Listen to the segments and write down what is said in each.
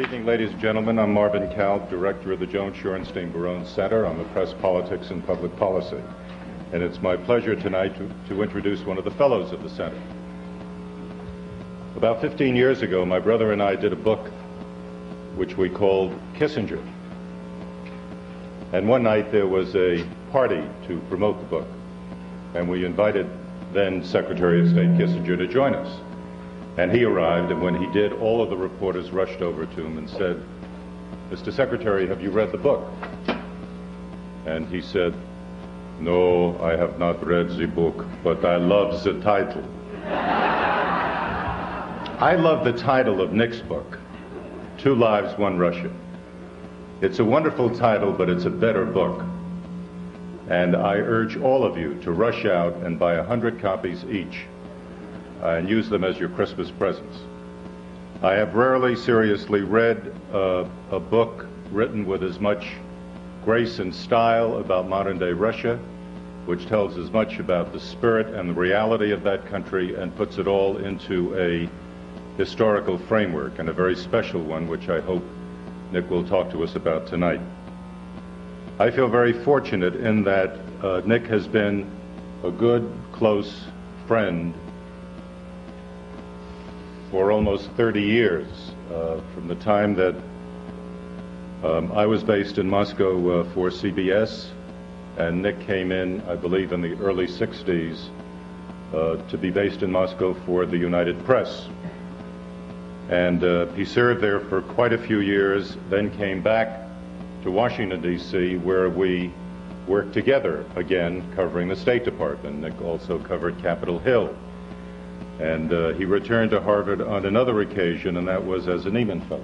Good evening, ladies and gentlemen. I'm Marvin Kalb, director of the Joan Shorenstein Barone Center on the Press, Politics, and Public Policy. And it's my pleasure tonight to introduce one of the fellows of the center. About 15 years ago, my brother and I did a book which we called Kissinger. And one night there was a party to promote the book, and we invited then Secretary of State Kissinger to join us. And he arrived, and when he did, all of the reporters rushed over to him and said, "Mr. Secretary, have you read the book?" And he said, "No, I have not read the book, but I love the title." I love the title of Nick's book, Two Lives, One Russia. It's a wonderful title, but it's a better book. And I urge all of you to rush out and buy 100 copies each and use them as your Christmas presents. I have rarely seriously read a book written with as much grace and style about modern-day Russia, which tells as much about the spirit and the reality of that country and puts it all into a historical framework, and a very special one, which I hope Nick will talk to us about tonight. I feel very fortunate in that Nick has been a good, close friend for almost 30 years, from the time that I was based in Moscow for CBS, and Nick came in, I believe, in the early 60s to be based in Moscow for the United Press. And he served there for quite a few years, then came back to Washington, D.C., where we worked together again, covering the State Department. Nick also covered Capitol Hill. And he returned to Harvard on another occasion, and that was as a Nieman Fellow.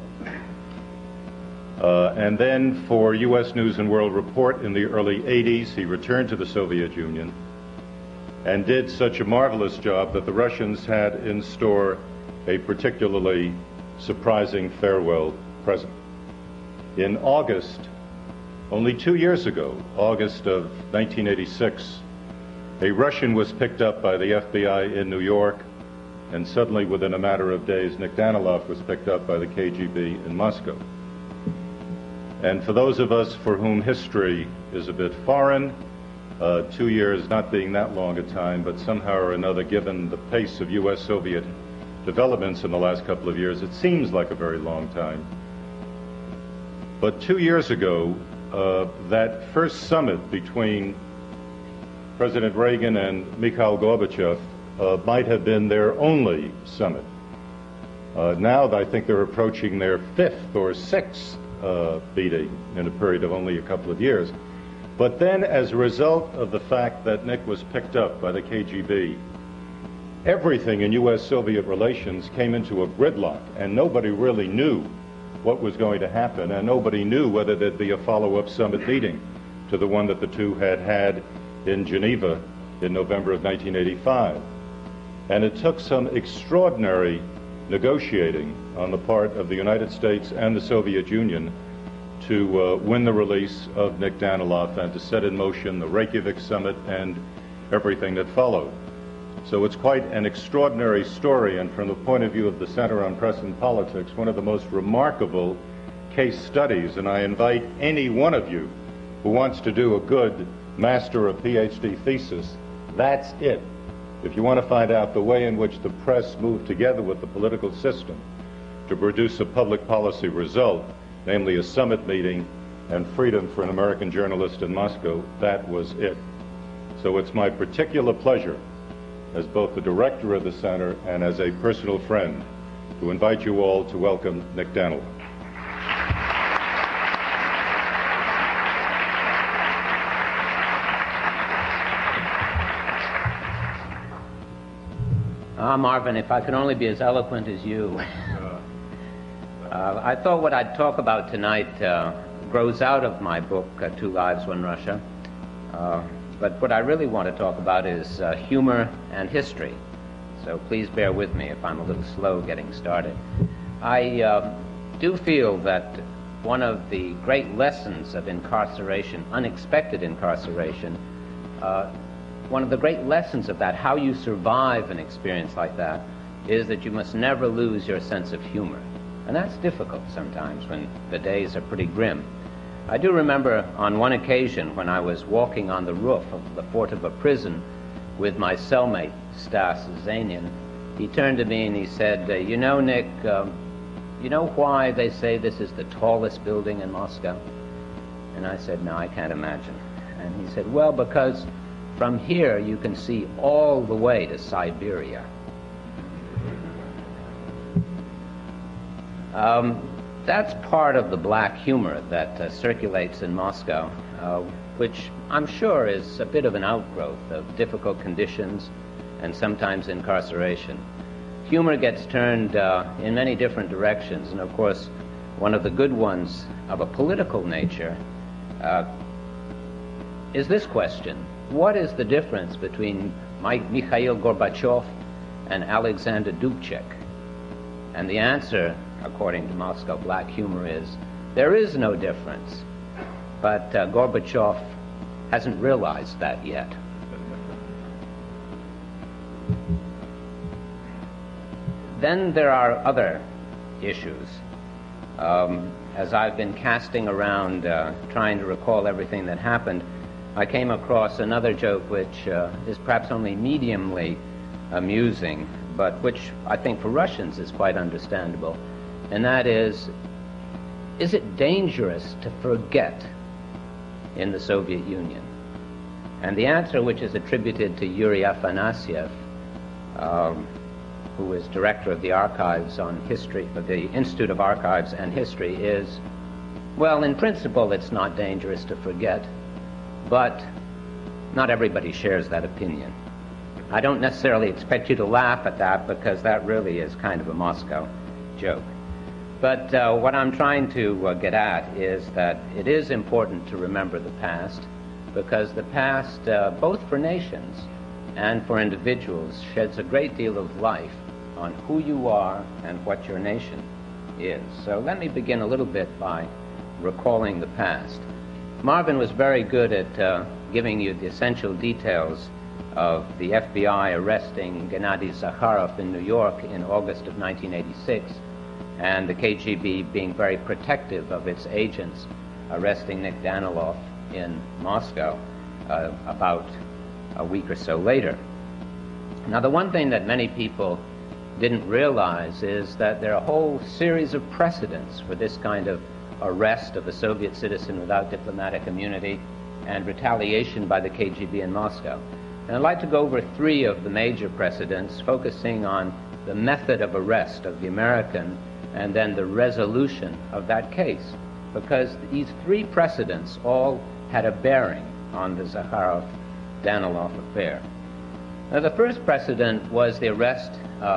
And then for U.S. News and World Report in the early 80s, he returned to the Soviet Union and did such a marvelous job that the Russians had in store a particularly surprising farewell present. In August, only 2 years ago, August of 1986, a Russian was picked up by the FBI in New York, and suddenly within a matter of days, Nick Danilov was picked up by the KGB in Moscow. And for those of us for whom history is a bit foreign, 2 years not being that long a time, but somehow or another, given the pace of U.S.-Soviet developments in the last couple of years, it seems like a very long time. But 2 years ago, that first summit between President Reagan and Mikhail Gorbachev might have been their only summit. Now I think they're approaching their fifth or sixth meeting in a period of only a couple of years. But then, as a result of the fact that Nick was picked up by the KGB, everything in U.S.-Soviet relations came into a gridlock, and nobody really knew what was going to happen, and nobody knew whether there'd be a follow-up summit meeting to the one that the two had had in Geneva in November of 1985. And it took some extraordinary negotiating on the part of the United States and the Soviet Union to win the release of Nick Danilov and to set in motion the Reykjavik summit and everything that followed. So it's quite an extraordinary story, and from the point of view of the Center on Press and Politics, one of the most remarkable case studies, and I invite any one of you who wants to do a good master or PhD thesis, that's it. If you want to find out the way in which the press moved together with the political system to produce a public policy result, namely a summit meeting and freedom for an American journalist in Moscow, that was it. So it's my particular pleasure as both the director of the center and as a personal friend to invite you all to welcome Nick Danilov. Marvin, if I could only be as eloquent as you. I thought what I'd talk about tonight grows out of my book, Two Lives, One Russia. But what I really want to talk about is humor and history. So please bear with me if I'm a little slow getting started. I do feel that one of the great lessons of incarceration, unexpected incarceration, one of the great lessons of that, how you survive an experience like that, is that you must never lose your sense of humor. And that's difficult sometimes when the days are pretty grim. I do remember on one occasion when I was walking on the roof of the fort of a prison with my cellmate, Stas Zanian. He turned to me and he said, you know, Nick, you know why they say this is the tallest building in Moscow? And I said, no, I can't imagine. And he said, well, because from here you can see all the way to Siberia. That's part of the black humor that circulates in Moscow, which I'm sure is a bit of an outgrowth of difficult conditions and sometimes incarceration. Humor gets turned in many different directions, and of course, one of the good ones of a political nature is this question: what is the difference between Mikhail Gorbachev and Alexander Dubček? And the answer, according to Moscow black humor, is there is no difference, but Gorbachev hasn't realized that yet. Then there are other issues. As I've been casting around trying to recall everything that happened, I came across another joke which is perhaps only mediumly amusing, but which I think for Russians is quite understandable. And that is it dangerous to forget in the Soviet Union? And the answer, which is attributed to Yuri Afanasyev, who is director of the Archives on History, of the Institute of Archives and History, is, well, in principle it's not dangerous to forget, but not everybody shares that opinion. I don't necessarily expect you to laugh at that, because that really is kind of a Moscow joke. But what I'm trying to get at is that it is important to remember the past, because the past, both for nations and for individuals, sheds a great deal of light on who you are and what your nation is. So let me begin a little bit by recalling the past. Marvin was very good at giving you the essential details of the FBI arresting Gennady Zakharov in New York in August of 1986, and the KGB being very protective of its agents arresting Nick Danilov in Moscow about a week or so later. Now, the one thing that many people didn't realize is that there are a whole series of precedents for this kind of arrest of a Soviet citizen without diplomatic immunity and retaliation by the KGB in Moscow. And I'd like to go over three of the major precedents, focusing on the method of arrest of the American and then the resolution of that case, because these three precedents all had a bearing on the Zakharov-Danilov affair. Now, the first precedent was the arrest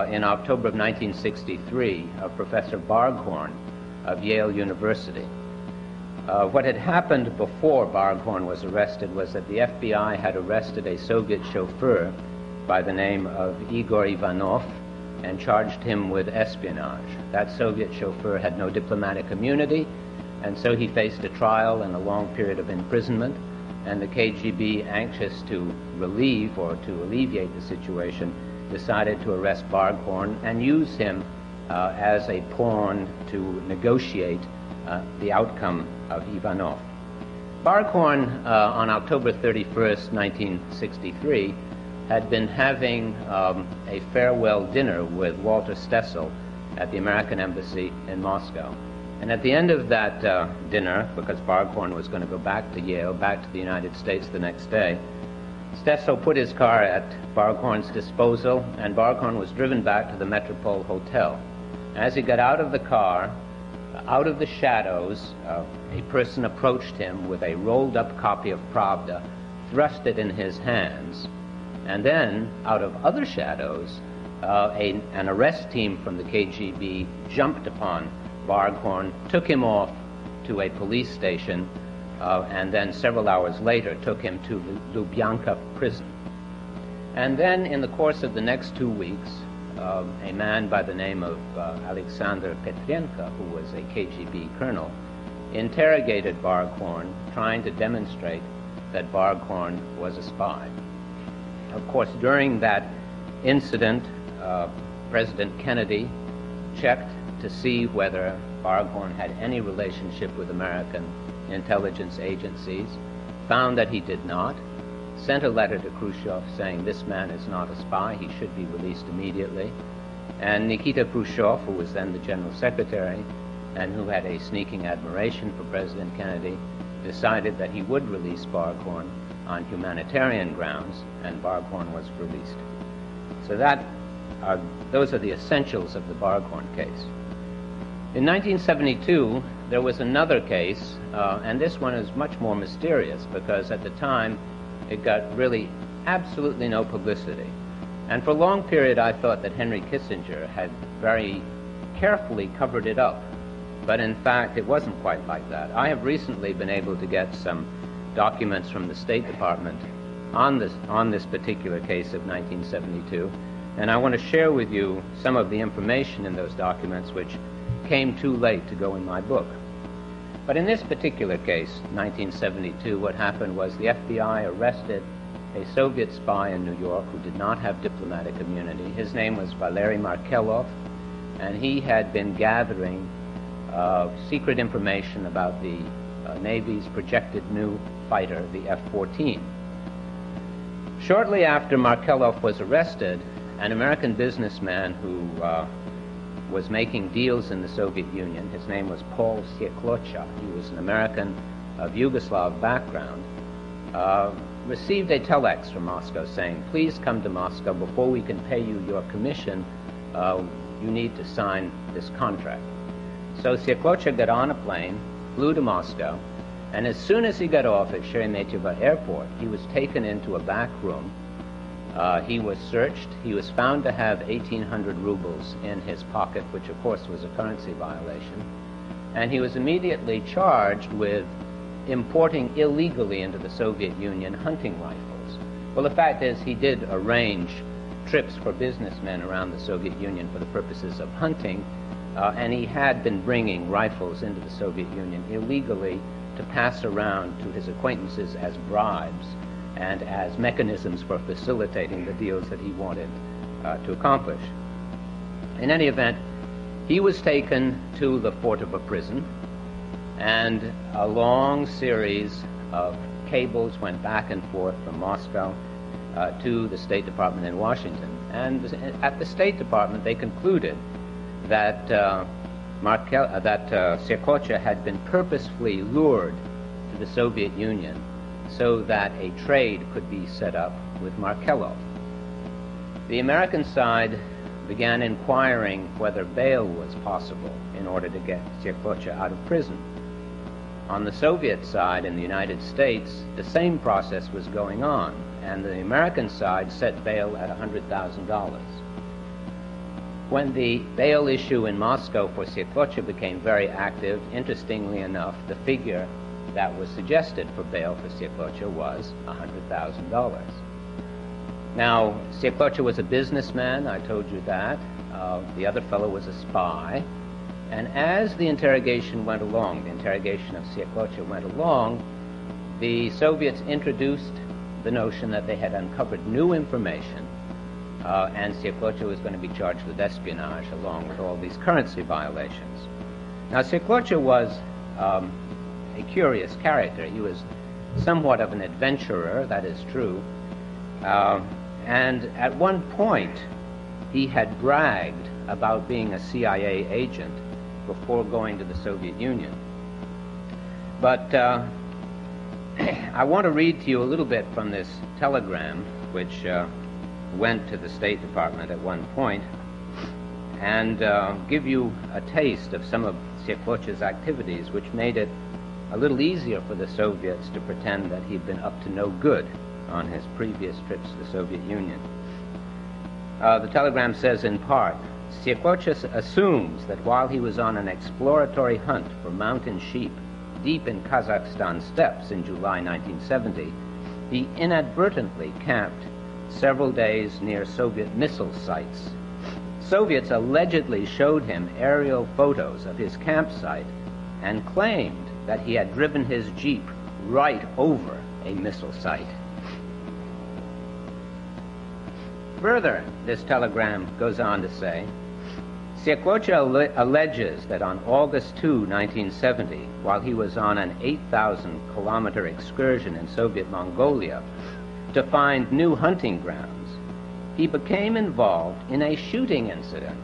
in October of 1963 of Professor Barghorn of Yale University. What had happened before Barghorn was arrested was that the FBI had arrested a Soviet chauffeur by the name of Igor Ivanov and charged him with espionage. That Soviet chauffeur had no diplomatic immunity, and so he faced a trial and a long period of imprisonment, and the KGB, anxious to relieve or to alleviate the situation, decided to arrest Barghorn and use him as a pawn to negotiate the outcome of Ivanov. Barghorn, on October 31st, 1963, had been having a farewell dinner with Walter Stessel at the American Embassy in Moscow. And at the end of that dinner, because Barghorn was going to go back to Yale, back to the United States the next day, Stessel put his car at Barghorn's disposal, and Barghorn was driven back to the Metropole Hotel. As he got out of the car, out of the shadows, a person approached him with a rolled-up copy of Pravda, thrust it in his hands, and then, out of other shadows, an arrest team from the KGB jumped upon Barghorn, took him off to a police station, and then several hours later took him to Lubyanka prison. And then, in the course of the next 2 weeks, a man by the name of Alexander Petrenko, who was a KGB colonel, interrogated Barghorn, trying to demonstrate that Barghorn was a spy. Of course, during that incident, President Kennedy checked to see whether Barghorn had any relationship with American intelligence agencies, found that he did not, sent a letter to Khrushchev saying this man is not a spy, he should be released immediately. And Nikita Khrushchev, who was then the General Secretary and who had a sneaking admiration for President Kennedy, decided that he would release Barghorn on humanitarian grounds, and Barghorn was released. So those are the essentials of the Barghorn case. In 1972, there was another case, and this one is much more mysterious because at the time it got really absolutely no publicity. And for a long period I thought that Henry Kissinger had very carefully covered it up, but in fact it wasn't quite like that. I have recently been able to get some documents from the State Department on this particular case of 1972, and I want to share with you some of the information in those documents which came too late to go in my book. But in this particular case, 1972, what happened was the FBI arrested a Soviet spy in New York who did not have diplomatic immunity. His name was Valery Markelov, and he had been gathering secret information about the Navy's projected new fighter, the F-14. Shortly after Markelov was arrested, an American businessman who was making deals in the Soviet Union, his name was Paul Sieklocha, he was an American of Yugoslav background, received a telex from Moscow saying, please come to Moscow before we can pay you your commission, you need to sign this contract. So Sieklocha got on a plane, flew to Moscow, and as soon as he got off at Sheremetyevo Airport, he was taken into a back room. He was searched. He was found to have 1,800 rubles in his pocket, which of course was a currency violation. And he was immediately charged with importing illegally into the Soviet Union hunting rifles. Well, the fact is he did arrange trips for businessmen around the Soviet Union for the purposes of hunting, and he had been bringing rifles into the Soviet Union illegally to pass around to his acquaintances as bribes and as mechanisms for facilitating the deals that he wanted to accomplish. In any event, he was taken to the Fortova prison, and a long series of cables went back and forth from Moscow to the State Department in Washington. And at the State Department, they concluded that Sieklocha had been purposefully lured to the Soviet Union so that a trade could be set up with Markelov. The American side began inquiring whether bail was possible in order to get Sieklocha out of prison. On the Soviet side in the United States, the same process was going on, and the American side set bail at $100,000. When the bail issue in Moscow for Sieklocha became very active, interestingly enough, the figure that was suggested for bail for Sieklocha was $100,000. Now, Sieklocha was a businessman, I told you that. The other fellow was a spy. And as the interrogation went along, the interrogation of Sieklocha went along, the Soviets introduced the notion that they had uncovered new information, and Sieklocha was going to be charged with espionage along with all these currency violations. Now, Sieklocha was a curious character. He was somewhat of an adventurer, that is true, and at one point he had bragged about being a CIA agent before going to the Soviet Union. But I want to read to you a little bit from this telegram which went to the State Department at one point and give you a taste of some of Sieklocha's activities, which made it a little easier for the Soviets to pretend that he'd been up to no good on his previous trips to the Soviet Union. The telegram says in part, Sieklocha assumes that while he was on an exploratory hunt for mountain sheep deep in Kazakhstan steppes in July 1970, he inadvertently camped several days near Soviet missile sites. Soviets allegedly showed him aerial photos of his campsite and claimed that he had driven his jeep right over a missile site. Further, this telegram goes on to say, Sieklocha alleges that on August 2, 1970, while he was on an 8,000-kilometer excursion in Soviet Mongolia to find new hunting grounds, he became involved in a shooting incident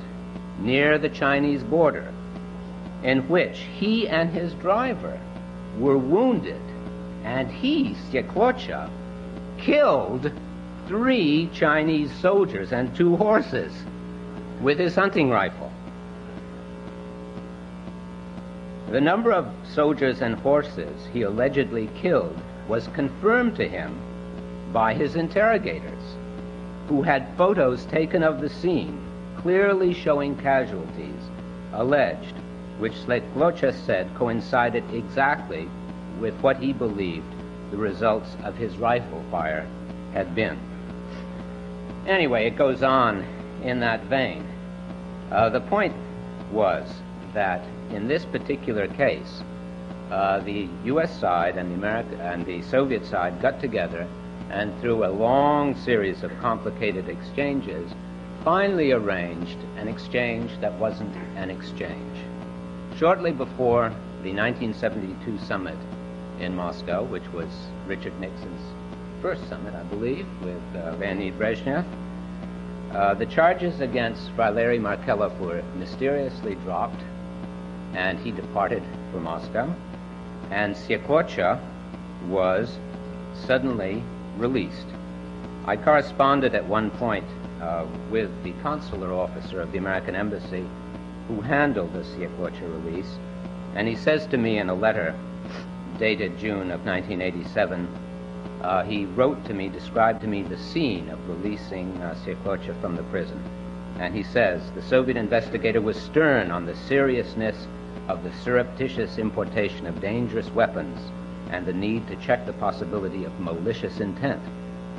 near the Chinese border in which he and his driver were wounded, and he, Sieklocha, killed 3 Chinese soldiers and 2 horses with his hunting rifle. The number of soldiers and horses he allegedly killed was confirmed to him by his interrogators, who had photos taken of the scene clearly showing casualties alleged, which Sieklocha said coincided exactly with what he believed the results of his rifle fire had been. Anyway, it goes on in that vein. The point was that in this particular case, the U.S. side and the Soviet side got together and through a long series of complicated exchanges, finally arranged an exchange that wasn't an exchange. Shortly before the 1972 summit in Moscow, which was Richard Nixon's first summit, I believe, with Leonid Brezhnev, the charges against Valery Markelov were mysteriously dropped, and he departed for Moscow, and Sieklocha was suddenly released. I corresponded at one point with the consular officer of the American embassy who handled the Sieklocha release, and he says to me in a letter dated June of 1987, he wrote to me, described to me the scene of releasing Sieklocha from the prison. And he says, the Soviet investigator was stern on the seriousness of the surreptitious importation of dangerous weapons and the need to check the possibility of malicious intent.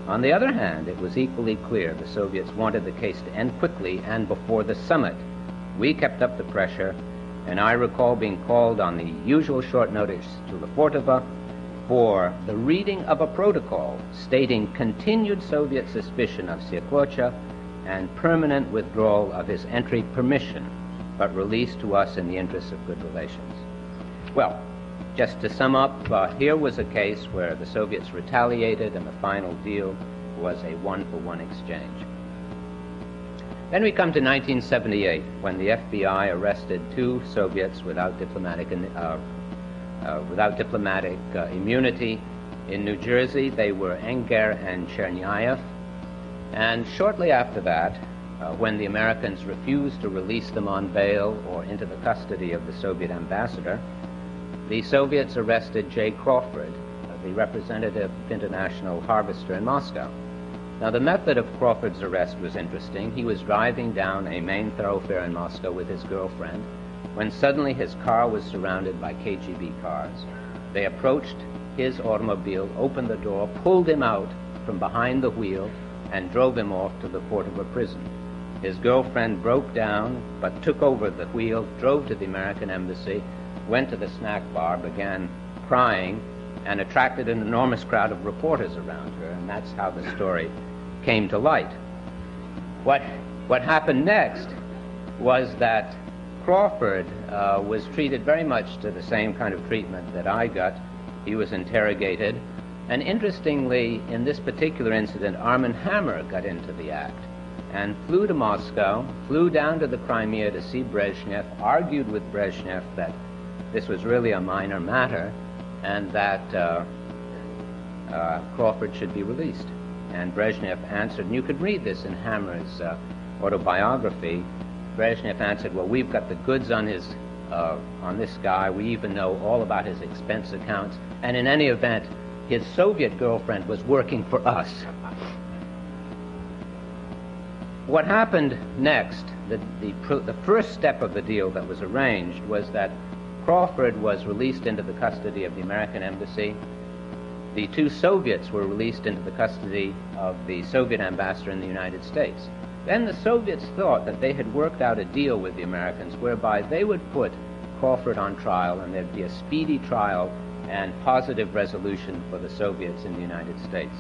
On the other hand, it was equally clear the Soviets wanted the case to end quickly and before the summit. We kept up the pressure, and I recall being called on the usual short notice to Lefortovo for the reading of a protocol stating continued Soviet suspicion of Sieklocha and permanent withdrawal of his entry permission, but release to us in the interests of good relations. Well, just to sum up, here was a case where the Soviets retaliated and the final deal was a one-for-one exchange. Then we come to 1978, when the FBI arrested 2 Soviets without diplomatic immunity in New Jersey. They were Enger and Chernyayev. And shortly after that, when the Americans refused to release them on bail or into the custody of the Soviet ambassador, the Soviets arrested Jay Crawford, the representative of International Harvester in Moscow. Now, the method of Crawford's arrest was interesting. He was driving down a main thoroughfare in Moscow with his girlfriend when suddenly his car was surrounded by KGB cars. They approached his automobile, opened the door, pulled him out from behind the wheel, and drove him off to the Portova prison. His girlfriend broke down, but took over the wheel, drove to the American embassy, went to the snack bar, began crying, and attracted an enormous crowd of reporters around her, and that's how the story came to light. What happened next was that Crawford was treated very much to the same kind of treatment that I got. He was interrogated, and interestingly, in this particular incident, Armand Hammer got into the act and flew to Moscow, flew down to the Crimea to see Brezhnev, argued with Brezhnev that this was really a minor matter and that Crawford should be released. And Brezhnev answered, and you could read this in Hammer's autobiography. Brezhnev answered, well, we've got the goods on his on this guy. We even know all about his expense accounts. And in any event, his Soviet girlfriend was working for us. What happened next, the first step of the deal that was arranged was that Crawford was released into the custody of the American embassy. The 2 Soviets were released into the custody of the Soviet ambassador in the United States. Then the Soviets thought that they had worked out a deal with the Americans whereby they would put Crawford on trial and there'd be a speedy trial and positive resolution for the Soviets in the United States.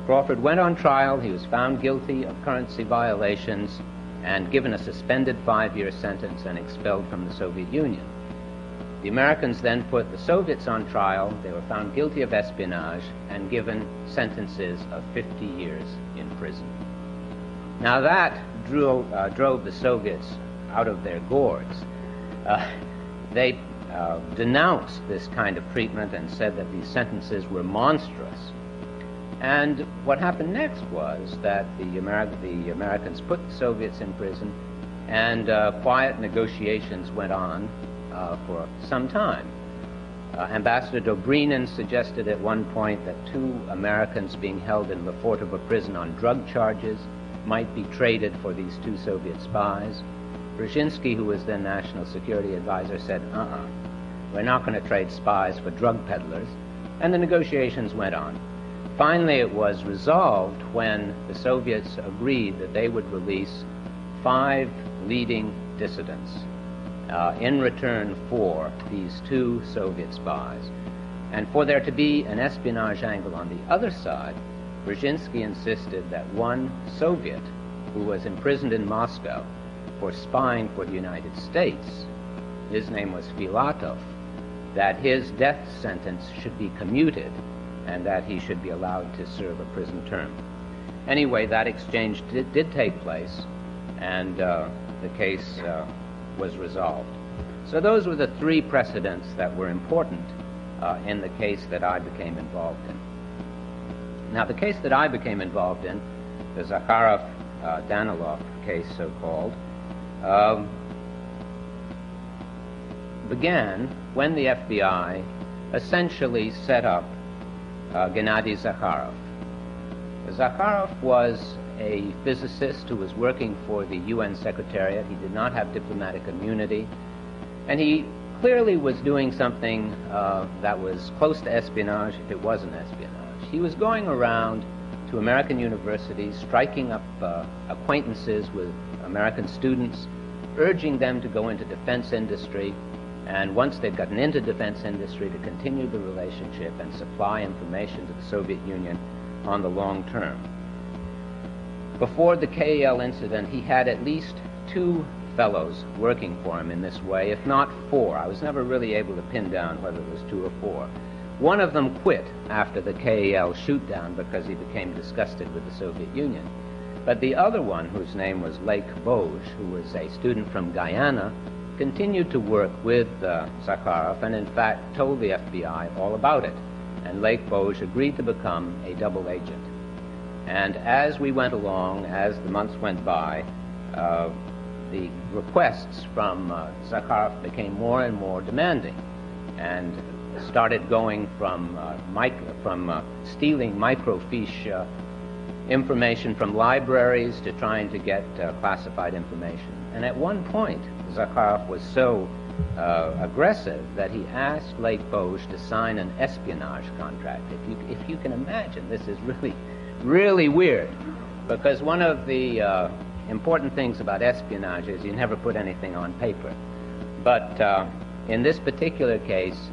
Crawford went on trial. He was found guilty of currency violations, and given a suspended 5-year sentence and expelled from the Soviet Union. The Americans then put the Soviets on trial. They were found guilty of espionage and given sentences of 50 years in prison. Now that drove the Soviets out of their gourds. They denounced this kind of treatment and said that these sentences were monstrous. And what happened next was that the Americans put the Soviets in prison, and quiet negotiations went on for some time. Ambassador Dobrynin suggested at one point that 2 Americans being held in Lefortovo prison on drug charges might be traded for these 2 Soviet spies. Brzezinski, who was then National Security Advisor, said, we're not going to trade spies for drug peddlers. And the negotiations went on. Finally, it was resolved when the Soviets agreed that they would release 5 leading dissidents in return for these 2 Soviet spies. And for there to be an espionage angle on the other side, Brzezinski insisted that one Soviet who was imprisoned in Moscow for spying for the United States, his name was Filatov, that his death sentence should be commuted and that he should be allowed to serve a prison term. Anyway, that exchange did take place, and the case was resolved. So those were the 3 precedents that were important in the case that I became involved in. Now, the case that I became involved in, the Zakharov-Danilov case, so-called, began when the FBI essentially set up Gennady Zakharov. Zakharov was a physicist who was working for the UN Secretariat. He did not have diplomatic immunity, and he clearly was doing something that was close to espionage, if it wasn't espionage. He was going around to American universities, striking up acquaintances with American students, urging them to go into defense industry, and once they'd gotten into defense industry, to continue the relationship and supply information to the Soviet Union on the long term. Before the KEL incident, he had at least 2 fellows working for him in this way, if not 4. I was never really able to pin down whether it was 2 or 4. One of them quit after the KEL shoot-down because he became disgusted with the Soviet Union. But the other one, whose name was Lake Bozhe, who was a student from Guyana, continued to work with Zakharov and in fact told the FBI all about it. And Lake Bozhe agreed to become a double agent. And as we went along, as the months went by, the requests from Zakharov became more and more demanding, and started going from stealing microfiche information from libraries to trying to get classified information. And at one point, Zakharov was so aggressive that he asked Lake Bozhe to sign an espionage contract. If you can imagine, this is really weird, because one of the important things about espionage is you never put anything on paper. But in this particular case,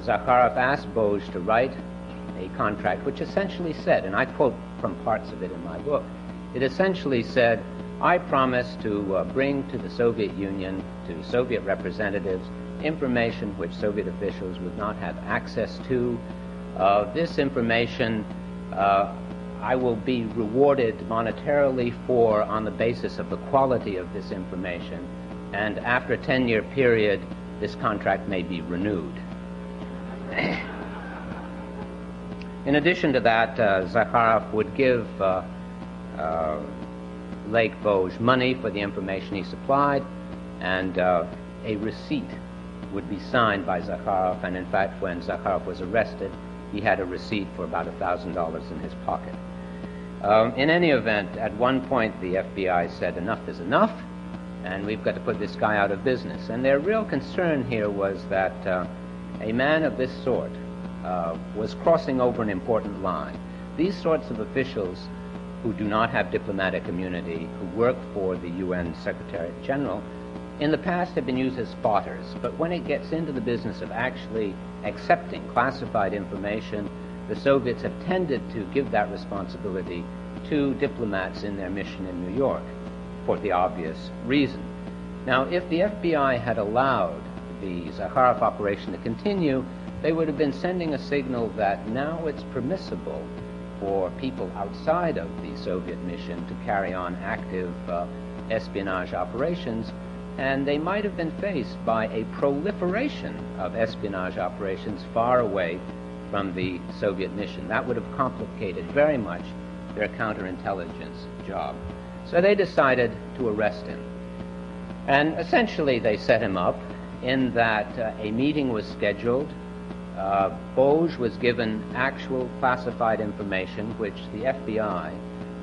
Zakharov asked Bozhe to write a contract which essentially said, and I quote from parts of it in my book, it essentially said, I promise to bring to the Soviet Union, to Soviet representatives, information which Soviet officials would not have access to. This information I will be rewarded monetarily for on the basis of the quality of this information, and after a 10-year period, this contract may be renewed. In addition to that, Zakharov would give Lake Bozhe money for the information he supplied, and a receipt would be signed by Zakharov, and in fact, when Zakharov was arrested, he had a receipt for about $1,000 in his pocket. In any event, at one point, the FBI said, enough is enough, and we've got to put this guy out of business. And their real concern here was that a man of this sort was crossing over an important line. These sorts of officials who do not have diplomatic immunity, who work for the UN Secretariat General, in the past have been used as spotters. But when it gets into the business of actually accepting classified information, the Soviets have tended to give that responsibility to diplomats in their mission in New York. for the obvious reason. Now, if the FBI had allowed the Zakharov operation to continue, they would have been sending a signal that now it's permissible for people outside of the Soviet mission to carry on active espionage operations, and they might have been faced by a proliferation of espionage operations far away from the Soviet mission. That would have complicated very much their counterintelligence job. So they decided to arrest him. And essentially they set him up in that a meeting was scheduled. Boge was given actual classified information which the FBI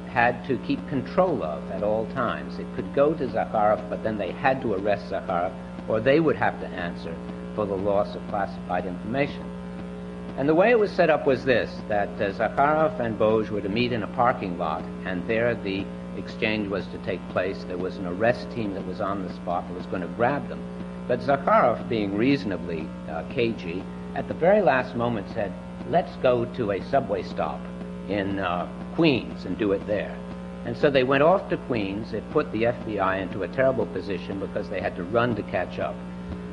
had to keep control of at all times. It could go to Zakharov, but then they had to arrest Zakharov, or they would have to answer for the loss of classified information. And the way it was set up was this, that Zakharov and Boge were to meet in a parking lot, and there the exchange was to take place. There was an arrest team that was on the spot that was going to grab them. But Zakharov, being reasonably cagey, at the very last moment said, let's go to a subway stop in Queens and do it there. And so they went off to Queens. It put the FBI into a terrible position because they had to run to catch up.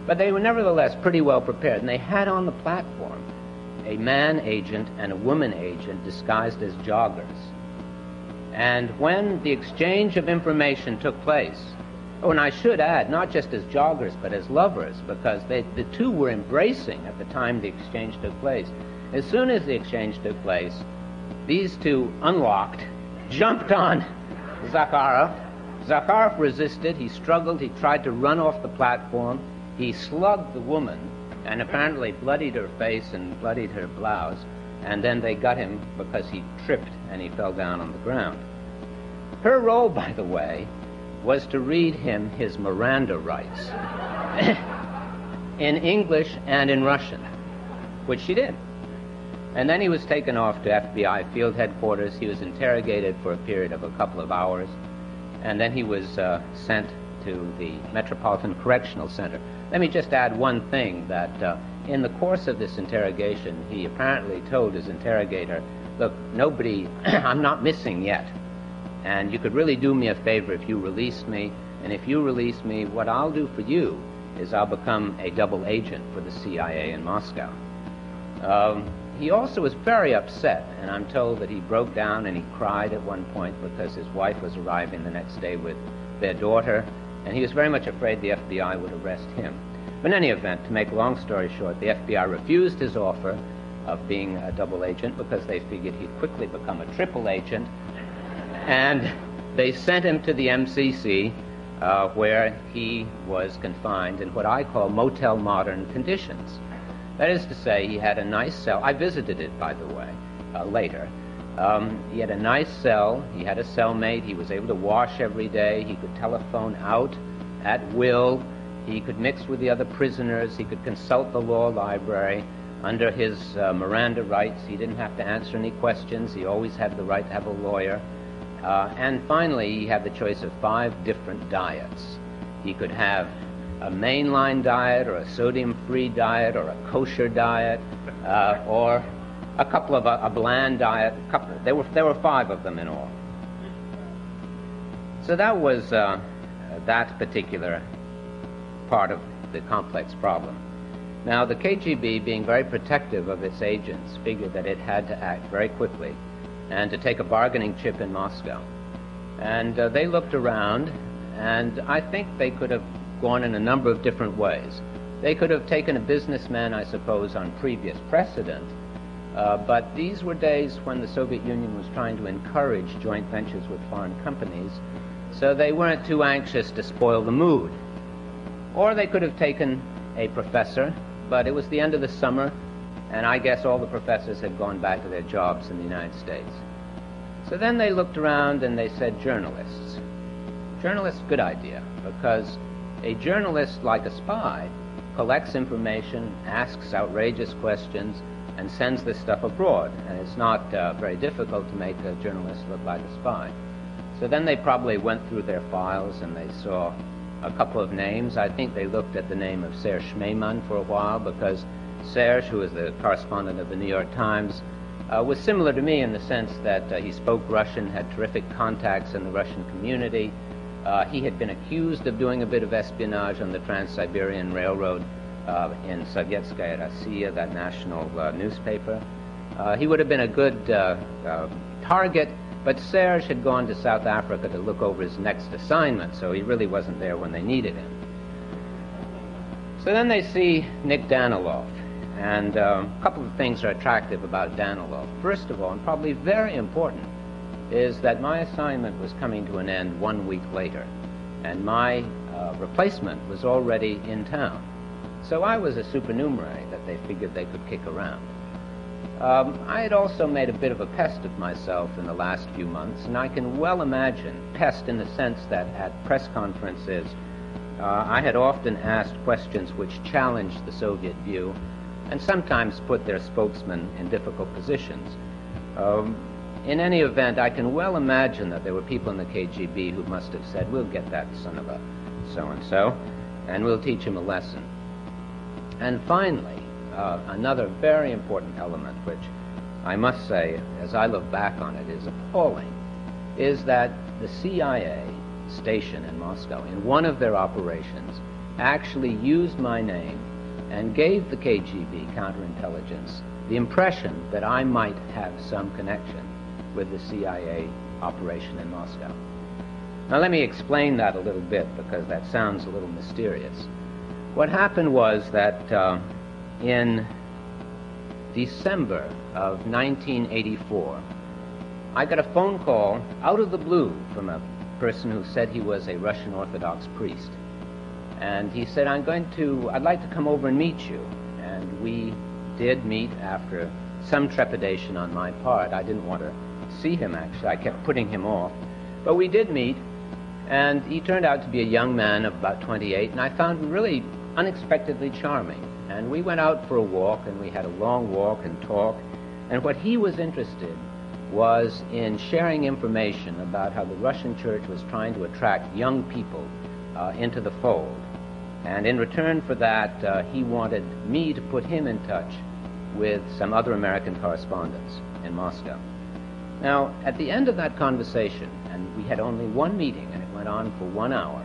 But they were nevertheless pretty well prepared, and they had on the platform a man agent and a woman agent disguised as joggers. And when the exchange of information took place, oh, and I should add, not just as joggers, but as lovers, because the two were embracing at the time the exchange took place. As soon as the exchange took place, these two unlocked, jumped on Zakharov. Zakharov resisted, he struggled, he tried to run off the platform. He slugged the woman and apparently bloodied her face and bloodied her blouse. And then they got him because he tripped and he fell down on the ground. Her role, by the way, was to read him his Miranda rights in English and in Russian, which she did. And then he was taken off to FBI field headquarters. He was interrogated for a period of a couple of hours, and then he was sent to the Metropolitan Correctional Center. Let me just add one thing, that in the course of this interrogation, he apparently told his interrogator, look, nobody, I'm not missing yet, and you could really do me a favor if you release me, and if you release me, what I'll do for you is I'll become a double agent for the CIA in Moscow. He also was very upset, and I'm told that he broke down and he cried at one point because his wife was arriving the next day with their daughter, and he was very much afraid the FBI would arrest him. But in any event, to make a long story short, the FBI refused his offer of being a double agent because they figured he'd quickly become a triple agent, and they sent him to the MCC, where he was confined in what I call Motel Modern conditions. That is to say, he had a nice cell. I visited it, by the way, later. He had a nice cell. He had a cellmate. He was able to wash every day. He could telephone out at will. He could mix with the other prisoners. He could consult the law library. Under his Miranda rights, he didn't have to answer any questions. He always had the right to have a lawyer. And finally, he had the choice of 5 different diets. He could have a mainline diet, or a sodium-free diet, or a kosher diet, or a couple of a bland diet. There were 5 of them in all. So that was that particular part of the complex problem. Now, the KGB, being very protective of its agents, figured that it had to act very quickly and to take a bargaining chip in Moscow. And they looked around, and I think they could have gone in a number of different ways. They could have taken a businessman, I suppose, on previous precedent, but these were days when the Soviet Union was trying to encourage joint ventures with foreign companies, so they weren't too anxious to spoil the mood. Or they could have taken a professor, but it was the end of the summer, and I guess all the professors had gone back to their jobs in the United States. So then they looked around and they said, journalists. Journalists, good idea, because a journalist, like a spy, collects information, asks outrageous questions, and sends this stuff abroad. And it's not very difficult to make a journalist look like a spy. So then they probably went through their files and they saw a couple of names. I think they looked at the name of Serge Schmemann for a while, because Serge, who was the correspondent of the New York Times, was similar to me in the sense that he spoke Russian, had terrific contacts in the Russian community, He had been accused of doing a bit of espionage on the Trans-Siberian Railroad in Sovietskaya Rossiya, that national newspaper. He would have been a good target, but Serge had gone to South Africa to look over his next assignment, so he really wasn't there when they needed him. So then they see Nick Danilov, and a couple of things are attractive about Danilov. First of all, and probably very important, is that my assignment was coming to an end 1 week later, and my replacement was already in town. So I was a supernumerary that they figured they could kick around. I had also made a bit of a pest of myself in the last few months, and I can well imagine pest in the sense that at press conferences I had often asked questions which challenged the Soviet view and sometimes put their spokesman in difficult positions. In any event, I can well imagine that there were people in the KGB who must have said, "We'll get that son of a so-and-so, and we'll teach him a lesson." And finally, another very important element, which I must say, as I look back on it, is appalling, is that the CIA station in Moscow, in one of their operations, actually used my name and gave the KGB counterintelligence the impression that I might have some connection with the CIA operation in Moscow. Now let me explain that a little bit, because that sounds a little mysterious. What happened was that in December of 1984, I got a phone call out of the blue from a person who said he was a Russian Orthodox priest. And he said, I'd like to come over and meet you. And we did meet after some trepidation on my part. I didn't want to see him, actually. I kept putting him off. But we did meet, and he turned out to be a young man of about 28, and I found him really unexpectedly charming. And we went out for a walk, and we had a long walk and talk. And what he was interested was in sharing information about how the Russian church was trying to attract young people into the fold. And in return for that, he wanted me to put him in touch with some other American correspondents in Moscow. Now, at the end of that conversation, and we had only one meeting, and it went on for 1 hour,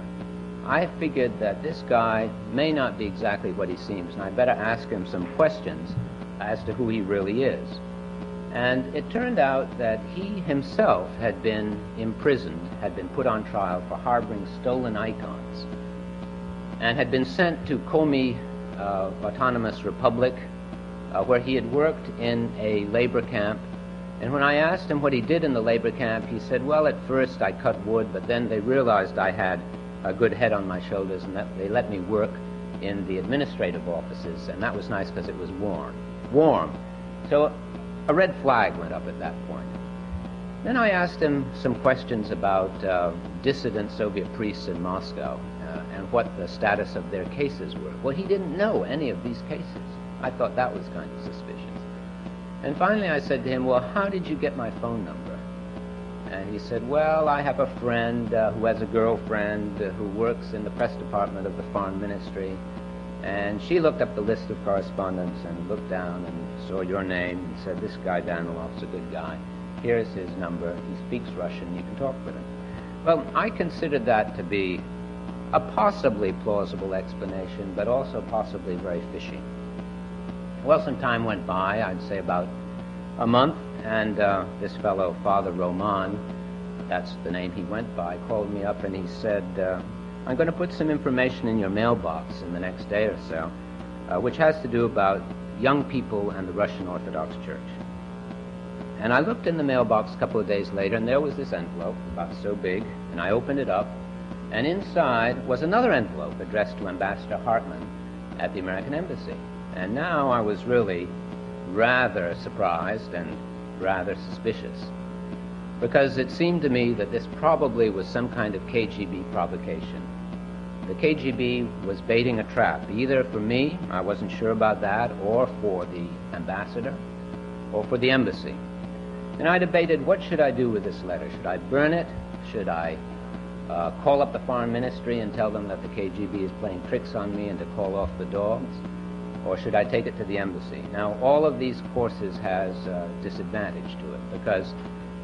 I figured that this guy may not be exactly what he seems, and I better ask him some questions as to who he really is. And it turned out that he himself had been imprisoned, had been put on trial for harboring stolen icons, and had been sent to Komi Autonomous Republic, where he had worked in a labor camp. And when I asked him what he did in the labor camp, he said, well, at first I cut wood, but then they realized I had a good head on my shoulders, and that they let me work in the administrative offices, and that was nice because it was warm. So a red flag went up at that point. Then I asked him some questions about dissident Soviet priests in Moscow and what the status of their cases were. Well, he didn't know any of these cases. I thought that was kind of suspicious. And finally I said to him, well, how did you get my phone number? And he said, well, I have a friend who has a girlfriend who works in the press department of the foreign ministry, and she looked up the list of correspondents and looked down and saw your name and said, this guy Danilov's a good guy. Here's his number. He speaks Russian. You can talk with him. Well, I considered that to be a possibly plausible explanation, but also possibly very fishy. Well, some time went by, I'd say about a month, and this fellow, Father Roman, that's the name he went by, called me up and he said, I'm going to put some information in your mailbox in the next day or so, which has to do about young people and the Russian Orthodox Church. And I looked in the mailbox a couple of days later, and there was this envelope, about so big, and I opened it up, and inside was another envelope addressed to Ambassador Hartman at the American Embassy. And now I was really rather surprised and rather suspicious, because it seemed to me that this probably was some kind of KGB provocation. The KGB was baiting a trap, either for me, I wasn't sure about that, or for the ambassador, or for the embassy. And I debated, what should I do with this letter? Should I burn it? Should I call up the foreign ministry and tell them that the KGB is playing tricks on me and to call off the dogs? Or should I take it to the embassy? Now, all of these courses has disadvantage to it, because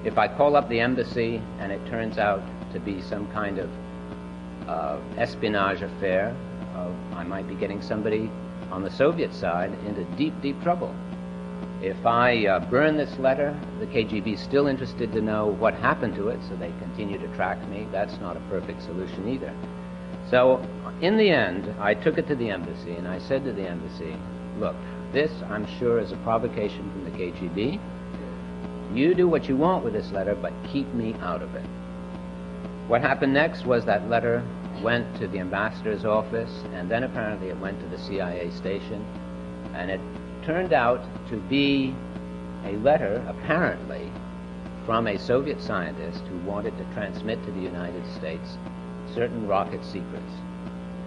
if I call up the embassy and it turns out to be some kind of espionage affair, I might be getting somebody on the Soviet side into deep, deep trouble. If I burn this letter, the KGB is still interested to know what happened to it, so they continue to track me. That's not a perfect solution either. So in the end, I took it to the embassy, and I said to the embassy, look, this, I'm sure, is a provocation from the KGB. You do what you want with this letter, but keep me out of it. What happened next was that letter went to the ambassador's office, and then apparently it went to the CIA station, and it turned out to be a letter, apparently, from a Soviet scientist who wanted to transmit to the United States certain rocket secrets.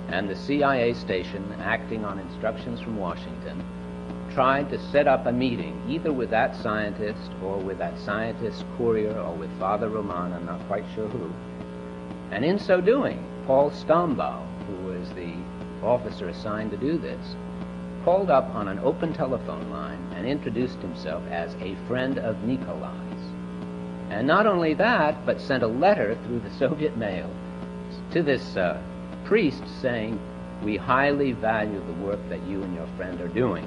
And the CIA station, acting on instructions from Washington, tried to set up a meeting either with that scientist or with that scientist's courier or with Father Roman, I'm not quite sure who. And in so doing, Paul Stambaugh, who was the officer assigned to do this, called up on an open telephone line and introduced himself as a friend of Nikolai's. And not only that, but sent a letter through the Soviet mail to this priest saying, we highly value the work that you and your friend are doing.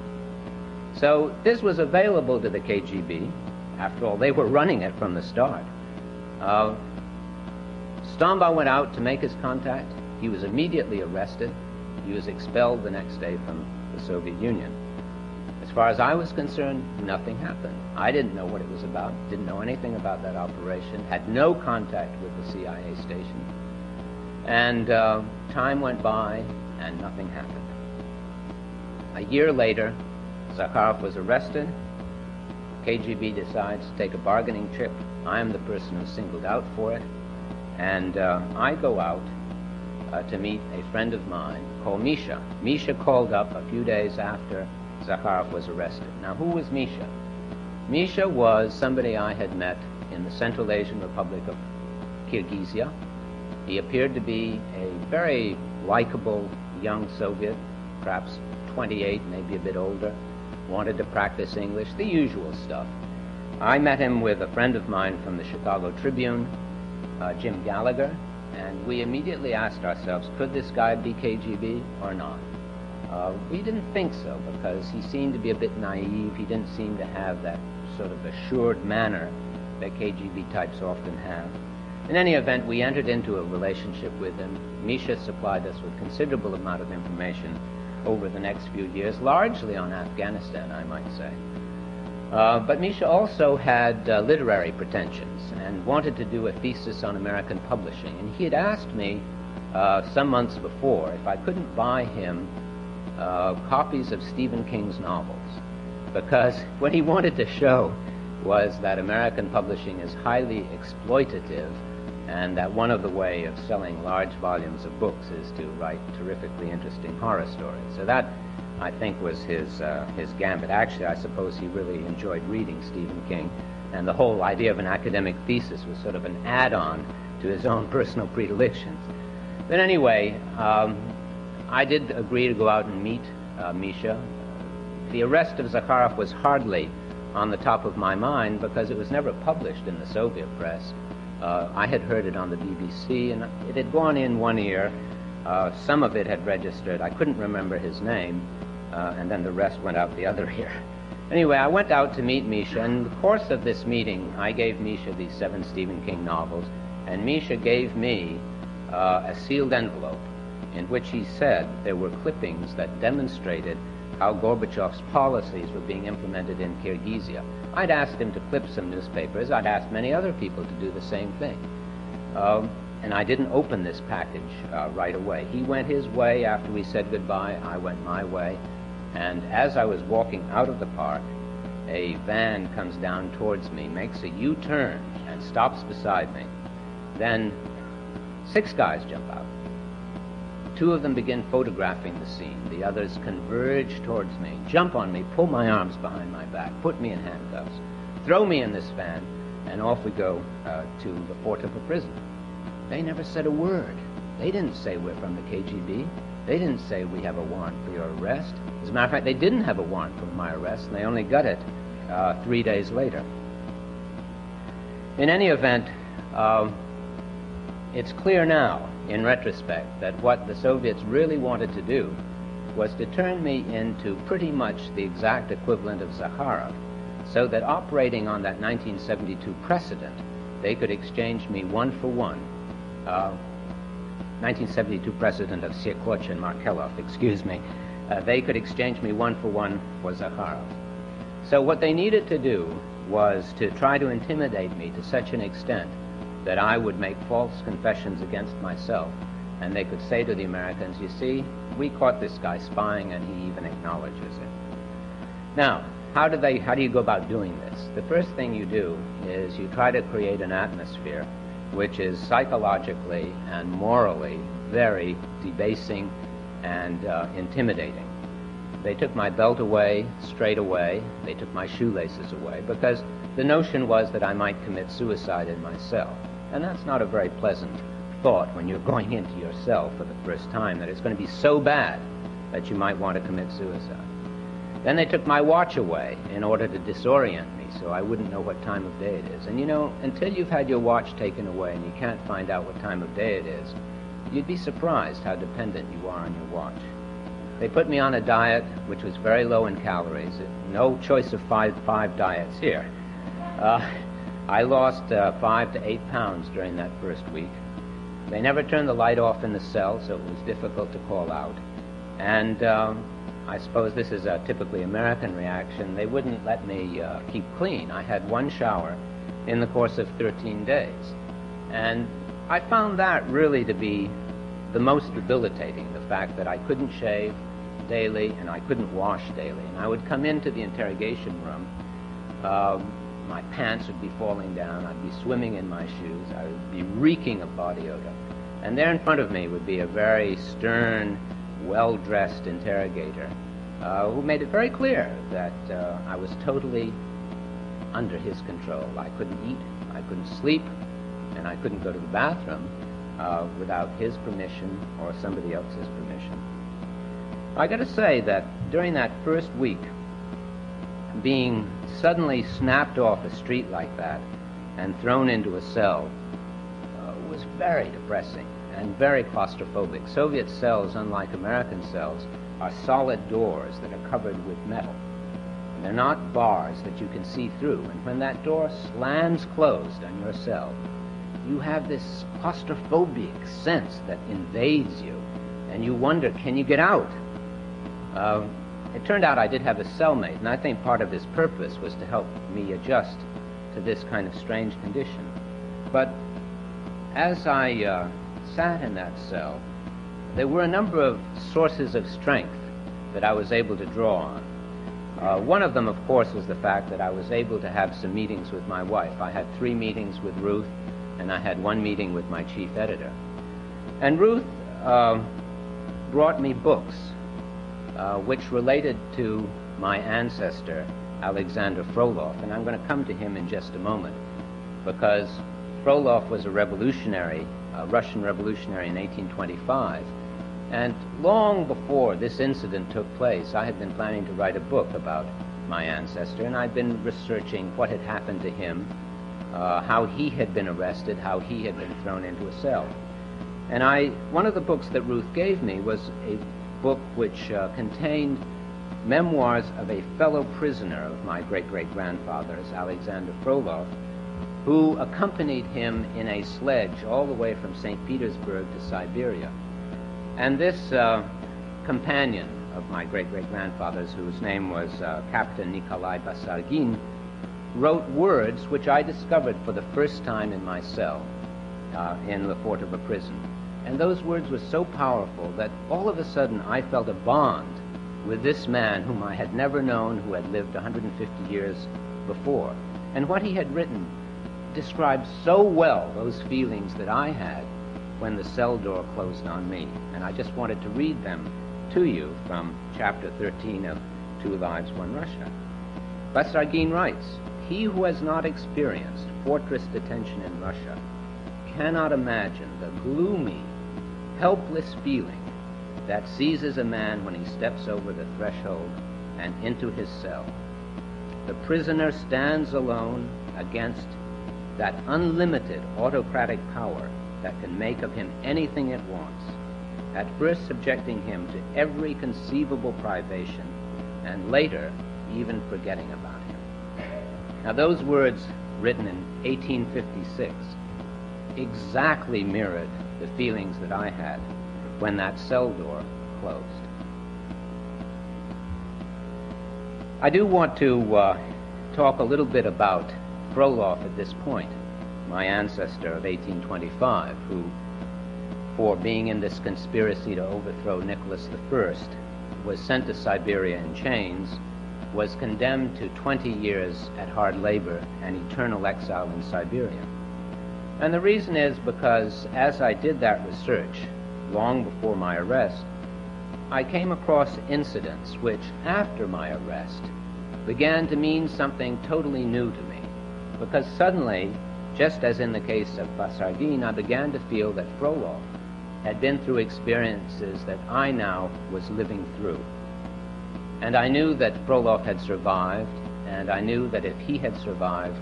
So this was available to the KGB. After all, they were running it from the start. Stambaugh went out to make his contact. He was immediately arrested. He was expelled the next day from the Soviet Union. As far as I was concerned, nothing happened. I didn't know what it was about, didn't know anything about that operation, had no contact with the CIA station. And time went by and nothing happened. A year later, Zakharov was arrested. KGB decides to take a bargaining trip. I am the person who's singled out for it. And I go out to meet a friend of mine called Misha. Misha called up a few days after Zakharov was arrested. Now, who was Misha? Misha was somebody I had met in the Central Asian Republic of Kyrgyzia. He appeared to be a very likable young Soviet, perhaps 28, maybe a bit older, wanted to practice English, the usual stuff. I met him with a friend of mine from the Chicago Tribune, Jim Gallagher, and we immediately asked ourselves, could this guy be KGB or not? We didn't think so, because he seemed to be a bit naive. He didn't seem to have that sort of assured manner that KGB types often have. In any event, we entered into a relationship with him. Misha supplied us with considerable amount of information over the next few years, largely on Afghanistan, I might say. But Misha also had literary pretensions and wanted to do a thesis on American publishing. And he had asked me some months before if I couldn't buy him copies of Stephen King's novels, because what he wanted to show was that American publishing is highly exploitative, and that one of the way of selling large volumes of books is to write terrifically interesting horror stories. So that, I think, was his gambit. Actually, I suppose he really enjoyed reading Stephen King, and the whole idea of an academic thesis was sort of an add-on to his own personal predilections. But anyway, I did agree to go out and meet Misha. The arrest of Zakharov was hardly on the top of my mind because it was never published in the Soviet press. I had heard it on the BBC, and it had gone in one ear. Some of it had registered. I couldn't remember his name, and then the rest went out the other ear. Anyway, I went out to meet Misha, and in the course of this meeting, I gave Misha these 7 Stephen King novels, and Misha gave me a sealed envelope in which he said there were clippings that demonstrated how Gorbachev's policies were being implemented in Kyrgyzia. I'd asked him to clip some newspapers. I'd asked many other people to do the same thing. And I didn't open this package right away. He went his way after we said goodbye. I went my way. And as I was walking out of the park, a van comes down towards me, makes a U-turn, and stops beside me. Then 6 guys jump out. 2 of them begin photographing the scene. The others converge towards me, jump on me, pull my arms behind my back, put me in handcuffs, throw me in this van, and off we go to the Fortova prison. They never said a word. They didn't say we're from the KGB. They didn't say we have a warrant for your arrest. As a matter of fact, they didn't have a warrant for my arrest, and they only got it 3 days later. In any event, It's clear now, in retrospect, that what the Soviets really wanted to do was to turn me into pretty much the exact equivalent of Zakharov, so that operating on that 1972 precedent, they could exchange me one for one. 1972 precedent of Sirkoch and Markelov, excuse me. They could exchange me one for Zakharov. So what they needed to do was to try to intimidate me to such an extent that I would make false confessions against myself, and they could say to the Americans, you see, we caught this guy spying and he even acknowledges it. Now, how do you go about doing this? The first thing you do is you try to create an atmosphere which is psychologically and morally very debasing and intimidating. They took my belt away straight away. They took my shoelaces away because the notion was that I might commit suicide in my cell. And that's not a very pleasant thought when you're going into your cell for the first time, that it's going to be so bad that you might want to commit suicide. Then they took my watch away in order to disorient me so I wouldn't know what time of day it is. And you know, until you've had your watch taken away and you can't find out what time of day it is, you'd be surprised how dependent you are on your watch. They put me on a diet which was very low in calories. No choice of five diets here. I lost 5 to 8 pounds during that first week. They never turned the light off in the cell, so it was difficult to call out. And I suppose this is a typically American reaction. They wouldn't let me keep clean. I had one shower in the course of 13 days. And I found that really to be the most debilitating, the fact that I couldn't shave daily and I couldn't wash daily. And I would come into the interrogation room, my pants would be falling down, I'd be swimming in my shoes, I would be reeking of body odor. And there in front of me would be a very stern, well-dressed interrogator who made it very clear that I was totally under his control. I couldn't eat, I couldn't sleep, and I couldn't go to the bathroom without his permission or somebody else's permission. I got to say that during that first week, being suddenly snapped off a street like that and thrown into a cell was very depressing and very claustrophobic. Soviet cells, unlike American cells, are solid doors that are covered with metal. They're not bars that you can see through, and when that door slams closed on your cell, you have this claustrophobic sense that invades you, and you wonder, can you get out? It turned out I did have a cellmate, and I think part of his purpose was to help me adjust to this kind of strange condition. But as I sat in that cell, there were a number of sources of strength that I was able to draw on. One of them, of course, was the fact that I was able to have some meetings with my wife. I had 3 meetings with Ruth, and I had 1 meeting with my chief editor. And Ruth brought me books which related to my ancestor, Alexander Frolov, and I'm going to come to him in just a moment, because Frolov was a revolutionary, a Russian revolutionary in 1825, and long before this incident took place, I had been planning to write a book about my ancestor, and I'd been researching what had happened to him, how he had been arrested, how he had been thrown into a cell. And one of the books that Ruth gave me was a book which contained memoirs of a fellow prisoner of my great-great-grandfather's, Alexander Frolov, who accompanied him in a sledge all the way from St. Petersburg to Siberia. And this companion of my great-great-grandfather's, whose name was Captain Nikolai Basargin, wrote words which I discovered for the first time in my cell in Lefortovo prison. And those words were so powerful that all of a sudden I felt a bond with this man whom I had never known, who had lived 150 years before. And what he had written described so well those feelings that I had when the cell door closed on me. And I just wanted to read them to you from chapter 13 of Two Lives, One Russia. Basargin writes, "He who has not experienced fortress detention in Russia cannot imagine the gloomy, helpless feeling that seizes a man when he steps over the threshold and into his cell. The prisoner stands alone against that unlimited autocratic power that can make of him anything it wants, at first subjecting him to every conceivable privation, and later even forgetting about him. Now those words, written in 1856, exactly mirrored the feelings that I had when that cell door closed. I do want to talk a little bit about Frolov at this point, my ancestor of 1825, who, for being in this conspiracy to overthrow Nicholas I, was sent to Siberia in chains, was condemned to 20 years at hard labor and eternal exile in Siberia. And the reason is because as I did that research, long before my arrest, I came across incidents which, after my arrest, began to mean something totally new to me. Because suddenly, just as in the case of Basargin, I began to feel that Frolov had been through experiences that I now was living through. And I knew that Frolov had survived, and I knew that if he had survived,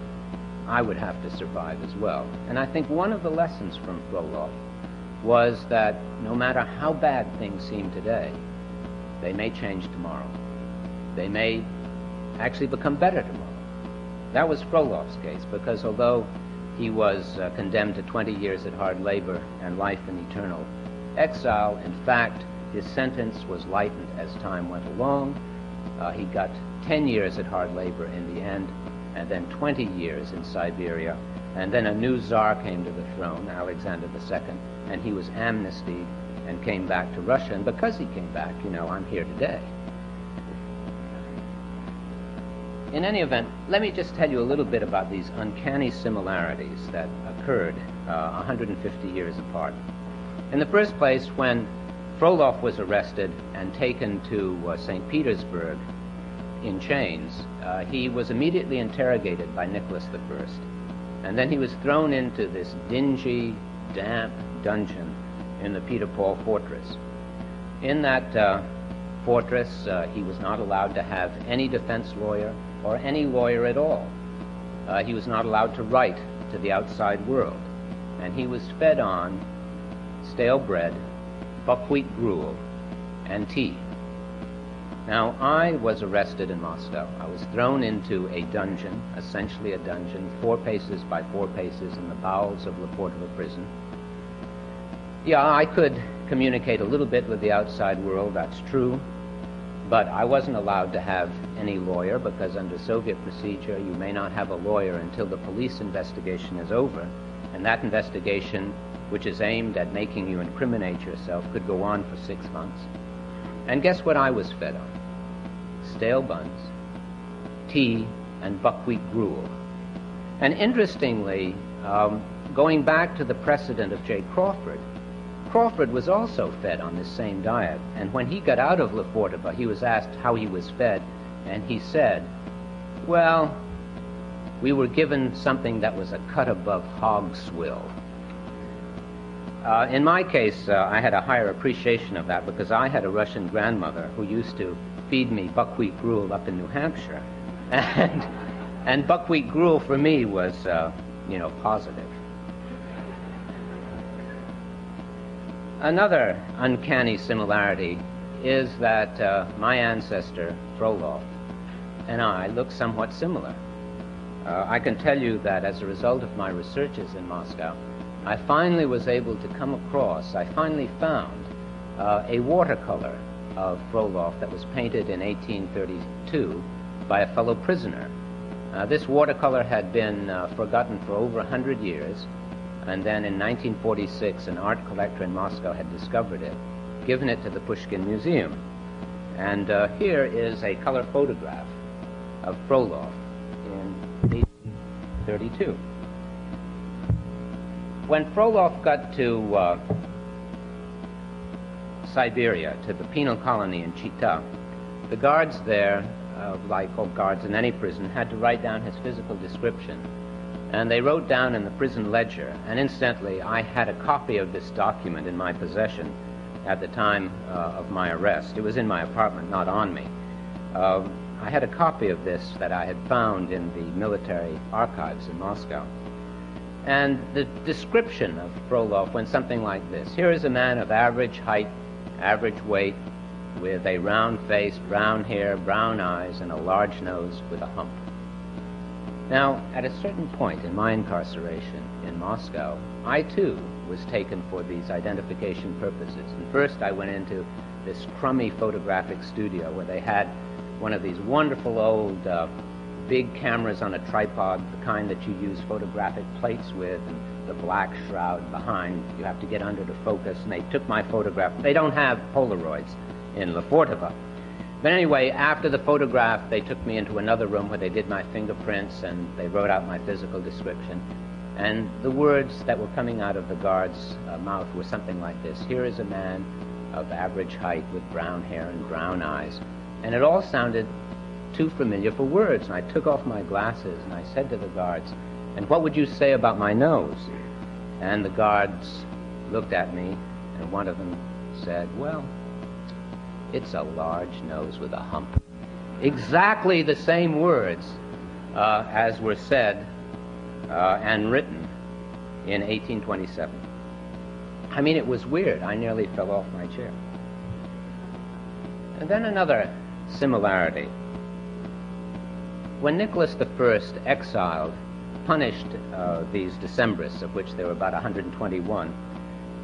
I would have to survive as well. And I think one of the lessons from Frolov was that no matter how bad things seem today, they may change tomorrow. They may actually become better tomorrow. That was Frolov's case, because although he was condemned to 20 years at hard labor and life in eternal exile, in fact, his sentence was lightened as time went along. He got 10 years at hard labor in the end, and then 20 years in Siberia. And then a new czar came to the throne, Alexander II, and he was amnestied and came back to Russia. And because he came back, you know, I'm here today. In any event, let me just tell you a little bit about these uncanny similarities that occurred 150 years apart. In the first place, when Frolov was arrested and taken to St. Petersburg in chains, he was immediately interrogated by Nicholas I, and then he was thrown into this dingy, damp dungeon in the Peter Paul fortress. In that fortress, he was not allowed to have any defense lawyer or any lawyer at all. He was not allowed to write to the outside world, and he was fed on stale bread, buckwheat gruel, and tea. Now, I was arrested in Moscow. I was thrown into a dungeon, essentially a dungeon, 4 paces by 4 paces in the bowels of Lefortovo prison. Yeah, I could communicate a little bit with the outside world, that's true, but I wasn't allowed to have any lawyer, because under Soviet procedure, you may not have a lawyer until the police investigation is over, and that investigation, which is aimed at making you incriminate yourself, could go on for 6 months. And guess what I was fed on? Stale buns, tea, and buckwheat gruel. And interestingly, going back to the precedent of J. Crawford, Crawford was also fed on this same diet. And when he got out of Lefortovo, he was asked how he was fed, and he said, well, we were given something that was a cut above hog swill. In my case, I had a higher appreciation of that, because I had a Russian grandmother who used to feed me buckwheat gruel up in New Hampshire. And buckwheat gruel for me was, positive. Another uncanny similarity is that my ancestor, Frolov, and I look somewhat similar. I can tell you that as a result of my researches in Moscow, I finally was able to come across, I finally found a watercolor of Frolov that was painted in 1832 by a fellow prisoner. This watercolor had been forgotten for over 100 years, and then in 1946 an art collector in Moscow had discovered it, given it to the Pushkin Museum. And here is a color photograph of Frolov in 1832. When Frolov got to Siberia, to the penal colony in Chita, the guards there, like all guards in any prison, had to write down his physical description. And they wrote down in the prison ledger, and incidentally, I had a copy of this document in my possession at the time of my arrest. It was in my apartment, not on me. I had a copy of this that I had found in the military archives in Moscow. And the description of Frolov went something like this. Here is a man of average height, average weight, with a round face, brown hair, brown eyes, and a large nose with a hump. Now, at a certain point in my incarceration in Moscow, I too was taken for these identification purposes. And first I went into this crummy photographic studio where they had one of these wonderful old big cameras on a tripod, the kind that you use photographic plates with, and the black shroud behind. You have to get under to focus, and they took my photograph. They don't have Polaroids in Lefortovo. But anyway, after the photograph, they took me into another room where they did my fingerprints and they wrote out my physical description. And the words that were coming out of the guard's mouth were something like this. Here is a man of average height with brown hair and brown eyes. And it all sounded too familiar for words. And I took off my glasses and I said to the guards, "And what would you say about my nose?" And the guards looked at me, and one of them said, "Well, it's a large nose with a hump." Exactly the same words as were said and written in 1827. I mean, it was weird. I nearly fell off my chair. And then another similarity. When Nicholas I exiled, punished these Decembrists, of which there were about 121,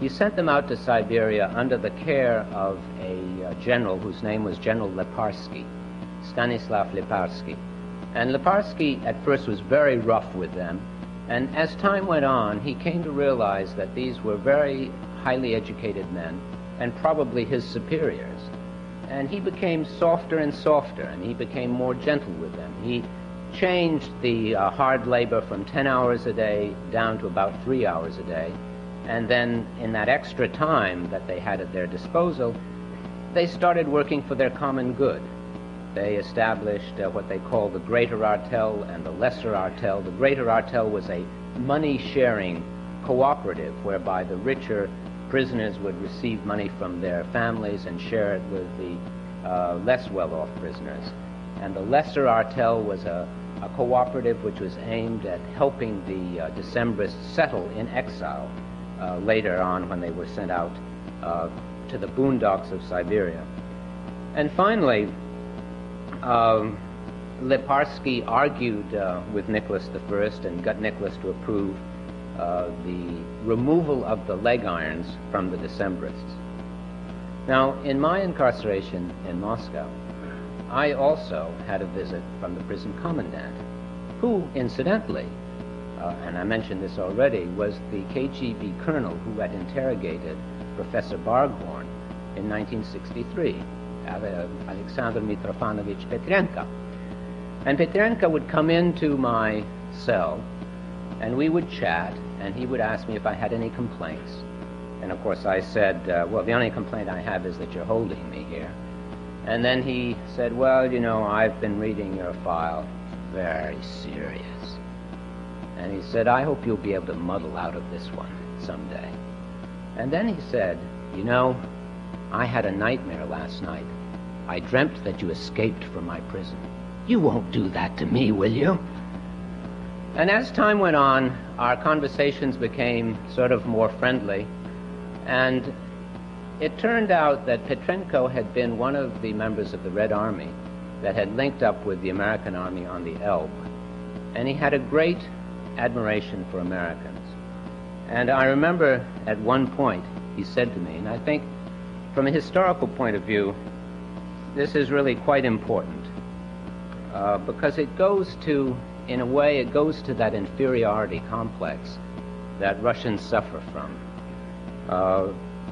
he sent them out to Siberia under the care of a general whose name was General Leparsky, Stanislav Leparsky. And Leparsky at first was very rough with them, and as time went on, he came to realize that these were very highly educated men, and probably his superiors. And he became softer and softer, and he became more gentle with them. He changed the hard labor from 10 hours a day down to about 3 hours a day. And then in that extra time that they had at their disposal, they started working for their common good. They established what they called the Greater Artel and the Lesser Artel. The Greater Artel was a money-sharing cooperative whereby the richer prisoners would receive money from their families and share it with the less well-off prisoners. And the Lesser Artel was a cooperative which was aimed at helping the Decembrists settle in exile later on when they were sent out to the boondocks of Siberia. And finally, Leparsky argued with Nicholas I and got Nicholas to approve the removal of the leg irons from the Decembrists. Now, in my incarceration in Moscow, I also had a visit from the prison commandant, who, incidentally, and I mentioned this already, was the KGB colonel who had interrogated Professor Barghorn in 1963, Alexander Mitrofanovich Petrenko. And Petrenko would come into my cell, and we would chat, and he would ask me if I had any complaints. And of course I said, well, the only complaint I have is that you're holding me here. And then he said, well, you know, I've been reading your file. Very serious. And he said, I hope you'll be able to muddle out of this one someday. And then he said, you know, I had a nightmare last night. I dreamt that you escaped from my prison. You won't do that to me, will you? And as time went on, our conversations became sort of more friendly. And it turned out that Petrenko had been one of the members of the Red Army that had linked up with the American Army on the Elbe. And he had a great admiration for Americans. And I remember at one point he said to me, and I think from a historical point of view, this is really quite important, because it goes to, in a way, it goes to that inferiority complex that Russians suffer from.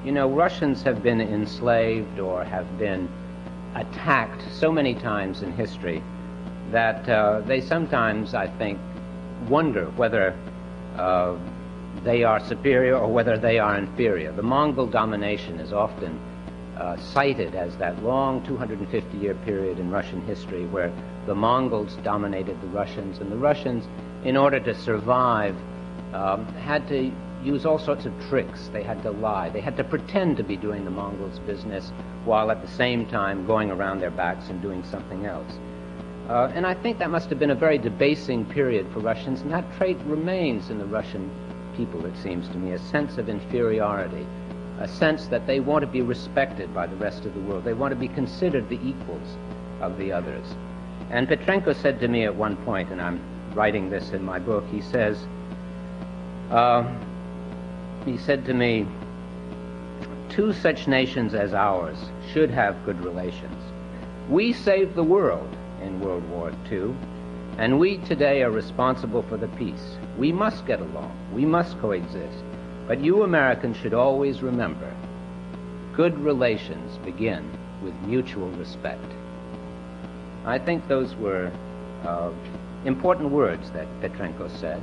You know, Russians have been enslaved or have been attacked so many times in history that they sometimes, I think, wonder whether they are superior or whether they are inferior. The Mongol domination is often cited as that long 250-year period in Russian history where the Mongols dominated the Russians, and the Russians, in order to survive, had to use all sorts of tricks. They had to lie. They had to pretend to be doing the Mongols' business while at the same time going around their backs and doing something else. And I think that must have been a very debasing period for Russians, and that trait remains in the Russian people, it seems to me, a sense of inferiority, a sense that they want to be respected by the rest of the world. They want to be considered the equals of the others. And Petrenko said to me at one point, and I'm writing this in my book, he said to me, two such nations as ours should have good relations. We saved the world in World War II, and we today are responsible for the peace. We must get along. We must coexist. But you Americans should always remember, good relations begin with mutual respect. I think those were important words that Petrenko said.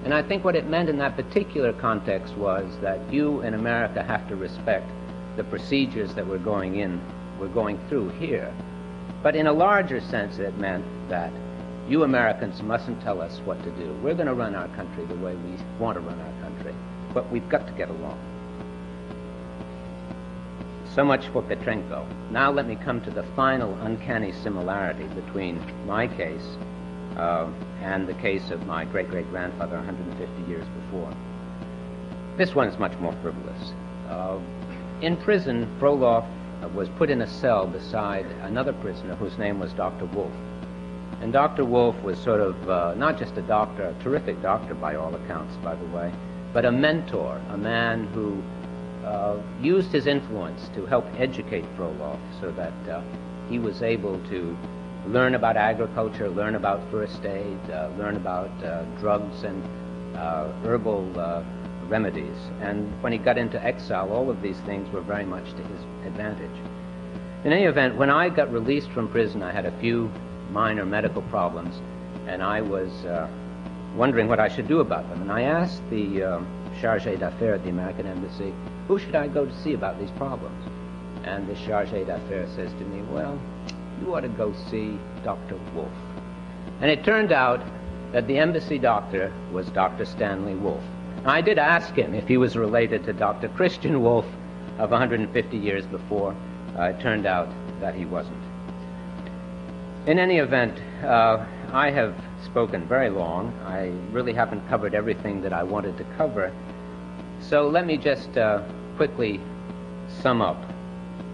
And I think what it meant in that particular context was that you in America have to respect the procedures that we're going through here. But in a larger sense, it meant that you Americans mustn't tell us what to do. We're going to run our country the way we want to run our country, but we've got to get along. So much for Petrenko. Now let me come to the final uncanny similarity between my case and the case of my great-great-grandfather 150 years before. This one is much more frivolous. In prison, Frolov was put in a cell beside another prisoner whose name was Dr. Wolf. And Dr. Wolf was sort of not just a doctor, a terrific doctor by all accounts, by the way, but a mentor, a man who used his influence to help educate Frolov so that he was able to learn about agriculture, learn about first aid, learn about drugs and herbal remedies. And when he got into exile, all of these things were very much to his advantage. In any event, when I got released from prison, I had a few minor medical problems, and I was wondering what I should do about them. And I asked the chargé d'affaires at the American Embassy, who should I go to see about these problems? And the chargé d'affaires says to me, well, you ought to go see Dr. Wolf. And it turned out that the embassy doctor was Dr. Stanley Wolf. I did ask him if he was related to Dr. Christian Wolf of 150 years before. It turned out that he wasn't. In any event, I have spoken very long. I really haven't covered everything that I wanted to cover. So let me just quickly sum up,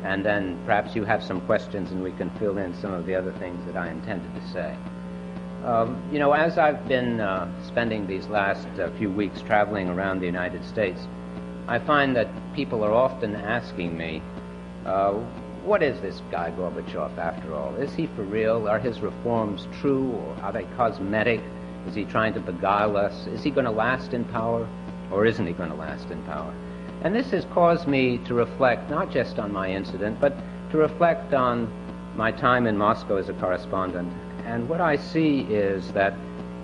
and then perhaps you have some questions and we can fill in some of the other things that I intended to say. You know, as I've been spending these last few weeks traveling around the United States, I find that people are often asking me, what is this guy Gorbachev after all? Is he for real? Are his reforms true, or are they cosmetic? Is he trying to beguile us? Is he going to last in power, or isn't he going to last in power? And this has caused me to reflect not just on my incident, but to reflect on my time in Moscow as a correspondent. And what I see is that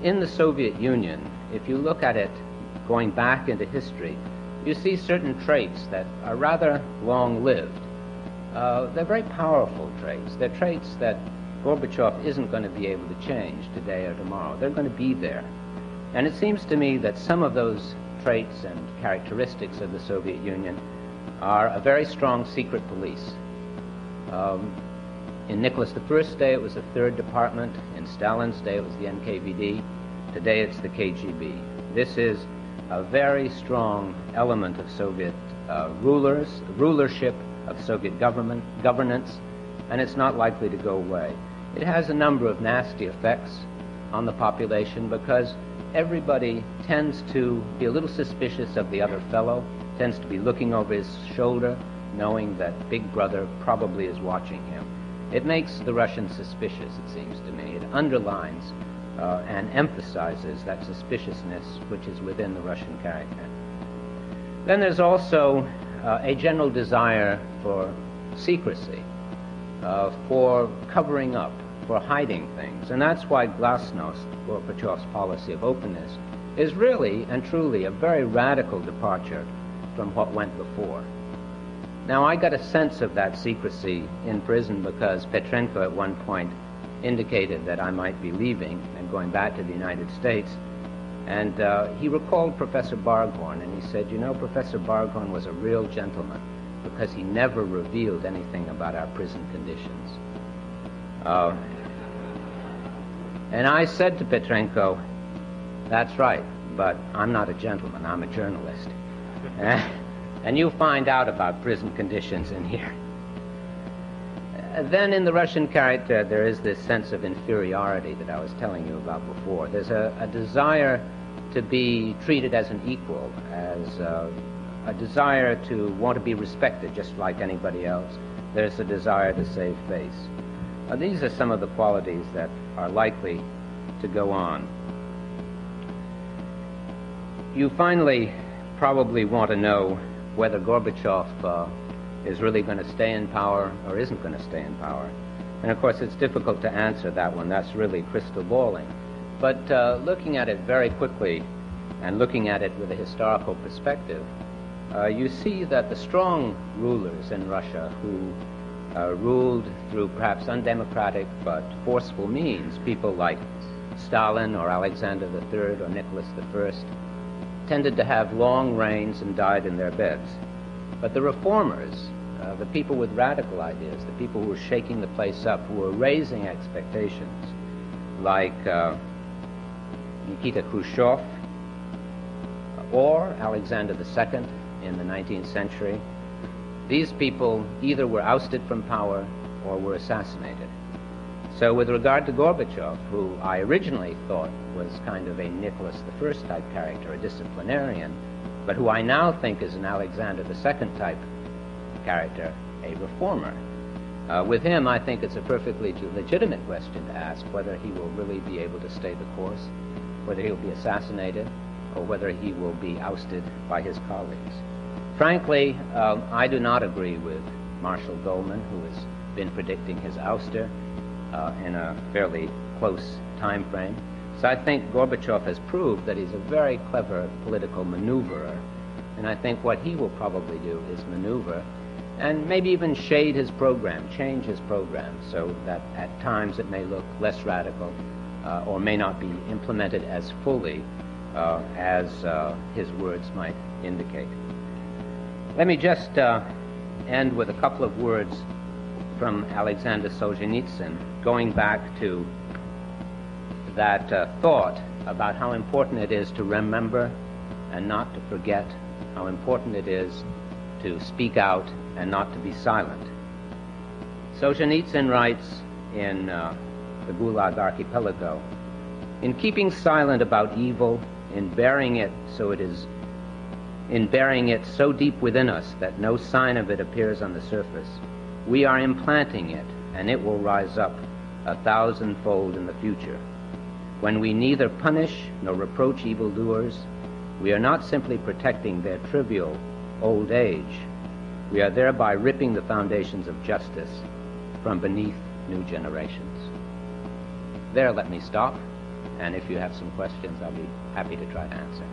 in the Soviet Union, if you look at it going back into history, you see certain traits that are rather long-lived. They're very powerful traits. They're traits that Gorbachev isn't going to be able to change today or tomorrow. They're going to be there. And it seems to me that some of those traits and characteristics of the Soviet Union are a very strong secret police. In Nicholas I's day, it was the Third Department. In Stalin's day, it was the NKVD. Today, it's the KGB. This is a very strong element of Soviet rulership, of Soviet governance, and it's not likely to go away. It has a number of nasty effects on the population because everybody tends to be a little suspicious of the other fellow, tends to be looking over his shoulder, knowing that Big Brother probably is watching him. It makes the Russians suspicious, it seems to me. It underlines and emphasizes that suspiciousness which is within the Russian character. Then there's also a general desire for secrecy, for covering up, for hiding things. And that's why Glasnost, Gorbachev's policy of openness, is really and truly a very radical departure from what went before. Now, I got a sense of that secrecy in prison because Petrenko at one point indicated that I might be leaving and going back to the United States. And he recalled Professor Barghorn, and he said, you know, Professor Barghorn was a real gentleman because he never revealed anything about our prison conditions. And I said to Petrenko, "That's right, but I'm not a gentleman, I'm a journalist. And you find out about prison conditions in here." Then in the Russian character, there is this sense of inferiority that I was telling you about before. There's a desire to be treated as an equal, as a desire to want to be respected just like anybody else. There's a desire to save face. These are some of the qualities that are likely to go on. You finally probably want to know whether Gorbachev is really going to stay in power or isn't going to stay in power. And of course, it's difficult to answer that one. That's really crystal balling. But looking at it very quickly and looking at it with a historical perspective, you see that the strong rulers in Russia who ruled through perhaps undemocratic but forceful means, people like Stalin or Alexander III or Nicholas I, tended to have long reigns and died in their beds. But the reformers, the people with radical ideas, the people who were shaking the place up, who were raising expectations, like Nikita Khrushchev or Alexander II in the 19th century, these people either were ousted from power or were assassinated. So with regard to Gorbachev, who I originally thought was kind of a Nicholas I type character, a disciplinarian, but who I now think is an Alexander II type character, a reformer. With him, I think it's a perfectly legitimate question to ask whether he will really be able to stay the course, whether he'll be assassinated, or whether he will be ousted by his colleagues. Frankly, I do not agree with Marshall Goldman, who has been predicting his ouster in a fairly close time frame. So I think Gorbachev has proved that he's a very clever political maneuverer, and I think what he will probably do is maneuver and maybe even shade his program, change his program, so that at times it may look less radical or may not be implemented as fully as his words might indicate. Let me just end with a couple of words from Alexander Solzhenitsyn, going back to that thought about how important it is to remember and not to forget, how important it is to speak out and not to be silent. Solzhenitsyn writes in the Gulag Archipelago, "In keeping silent about evil, in burying it so deep within us that no sign of it appears on the surface, we are implanting it, and it will rise up 1,000-fold in the future. When we neither punish nor reproach evildoers, we are not simply protecting their trivial old age. We are thereby ripping the foundations of justice from beneath new generations." There, let me stop, and if you have some questions, I'll be happy to try to answer.